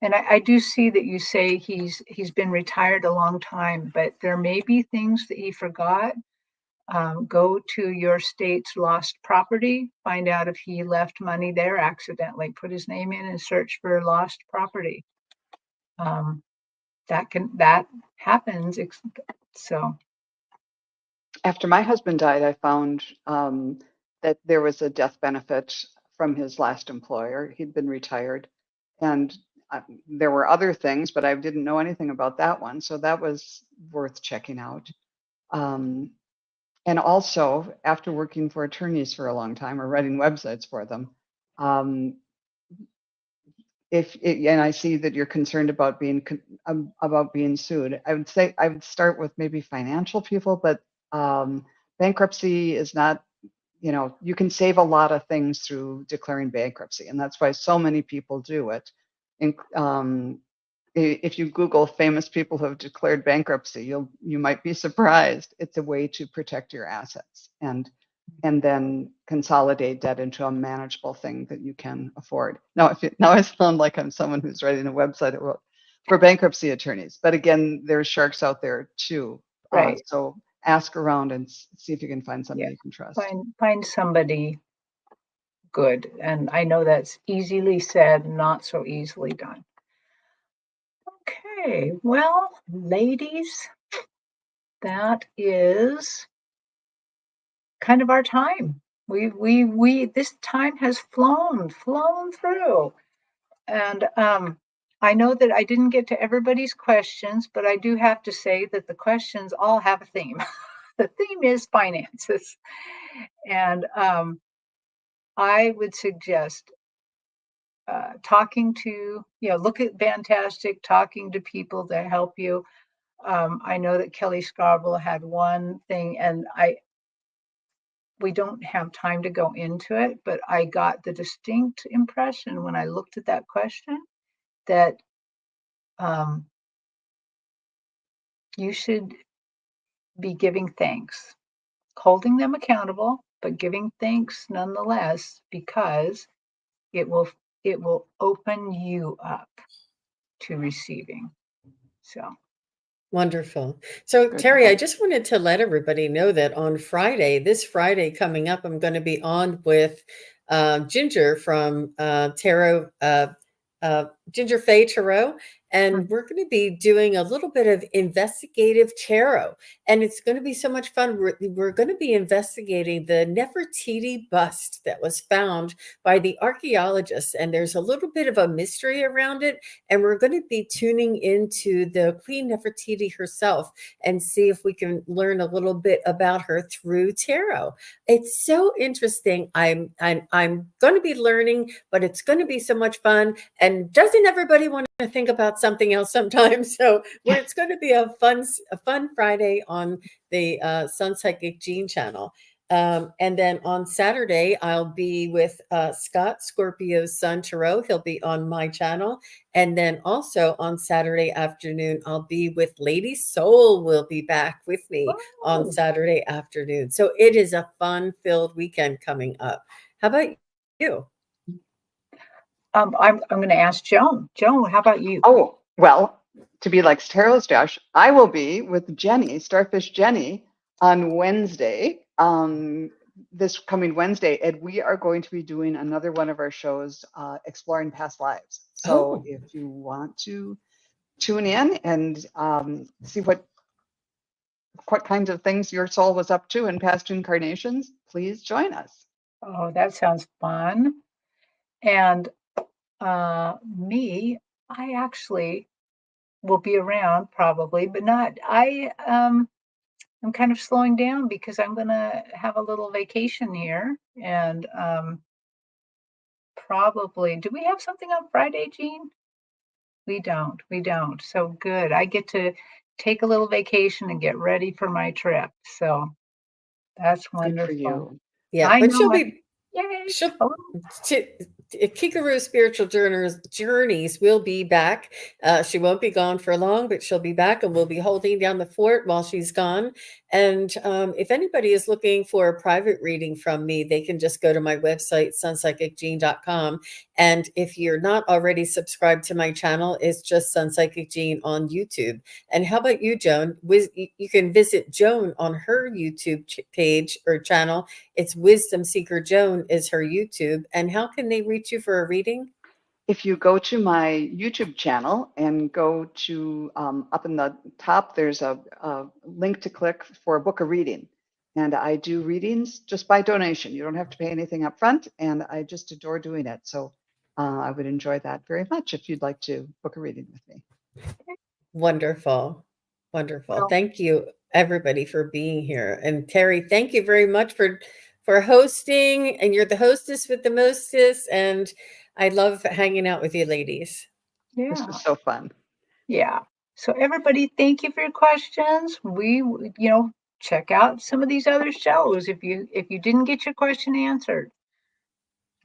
And I do see that you say he's been retired a long time, but there may be things that he forgot. Go to your state's lost property, find out if he left money there accidentally, put his name in and search for lost property. That happens. So After my husband died, I found that there was a death benefit from his last employer. He'd been retired, and there were other things, but I didn't know anything about that one. So that was worth checking out. And also, after working for attorneys for a long time or writing websites for them, and I see that you're concerned about being sued, I would say I would start with maybe financial people, but bankruptcy is not, you can save a lot of things through declaring bankruptcy, and that's why so many people do it. If you Google famous people who have declared bankruptcy, you might be surprised. It's a way to protect your assets and then consolidate that into a manageable thing that you can afford. Now, now I sound like I'm someone who's writing a website for bankruptcy attorneys, but again, there's sharks out there too. right, So ask around and see if you can find somebody yeah, you can trust. find somebody good, and I know that's easily said, not so easily done. Okay, well, ladies, that is kind of our time. This time has flown through. And I know that I didn't get to everybody's questions, but I do have to say that the questions all have a theme. The theme is finances. And I would suggest talking to, look at Fantastic, talking to people that help you. I know that Kelly Scarborough had one thing, and we don't have time to go into it, but I got the distinct impression when I looked at that question that you should be giving thanks, holding them accountable, but giving thanks nonetheless, because it will open you up to receiving. So Wonderful. So, Good Terri, I point. just wanted to let everybody know that on Friday, this Friday coming up, I'm going to be on with Ginger from Tarot, Ginger Faye Tarot, and we're going to be doing a little bit of investigative tarot, and it's going to be so much fun. We're going to be investigating the Nefertiti bust that was found by the archaeologists, and there's a little bit of a mystery around it, and we're going to be tuning into the Queen Nefertiti herself and see if we can learn a little bit about her through tarot. It's so interesting. I'm going to be learning, but it's going to be so much fun. And doesn't everybody want to think about something else sometimes? So it's going to be a fun Friday on the SunPsychic Gene channel. And then on Saturday, I'll be with Scott, Scorpio's Sun Tarot. He'll be on my channel. And then also on Saturday afternoon, I'll be with Lady Soul will be back with me on Saturday afternoon. So it is a fun-filled weekend coming up. How about you? I'm going to ask Joan. Joan, how about you? Oh, well, to be like Tarot's Josh, I will be with Jenny, Starfish Jenny, on Wednesday, this coming Wednesday, and we are going to be doing another one of our shows, Exploring Past Lives. So if you want to tune in and see what kinds of things your soul was up to in past incarnations, please join us. Oh, that sounds fun. And me, I actually will be around probably, but not. I'm kind of slowing down because I'm gonna have a little vacation here, and probably. Do we have something on Friday, Jean? We don't. We don't. So good. I get to take a little vacation and get ready for my trip. So that's Good for wonderful. you. Yeah, I but know. she'll be Yay! she'll Oh, Kigaru Spiritual Journeys will be back. She won't be gone for long, but she'll be back, and we'll be holding down the fort while she's gone. And if anybody is looking for a private reading from me, they can just go to my website, SunPsychicJean.com. And if you're not already subscribed to my channel, it's just SunPsychic Jean on YouTube. And how about you, Joan? You can visit Joan on her YouTube page or channel. It's Wisdom Seeker Joan is her YouTube. And how can they reach you for a reading? If you go to my YouTube channel and go to up in the top, there's a link to click for book a reading. And I do readings just by donation. You don't have to pay anything up front, and I just adore doing it. So I would enjoy that very much if you'd like to book a reading with me. Wonderful. Wonderful. Well, Thank you, everybody, for being here. And Terri, thank you very much for hosting. And you're the hostess with the mostest. And I love hanging out with you ladies. yeah. This was so fun. Yeah. So everybody, thank you for your questions. Check out some of these other shows if you didn't get your question answered.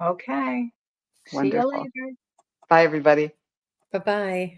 Okay. See you Wonderful. later. Bye, everybody. Bye-bye.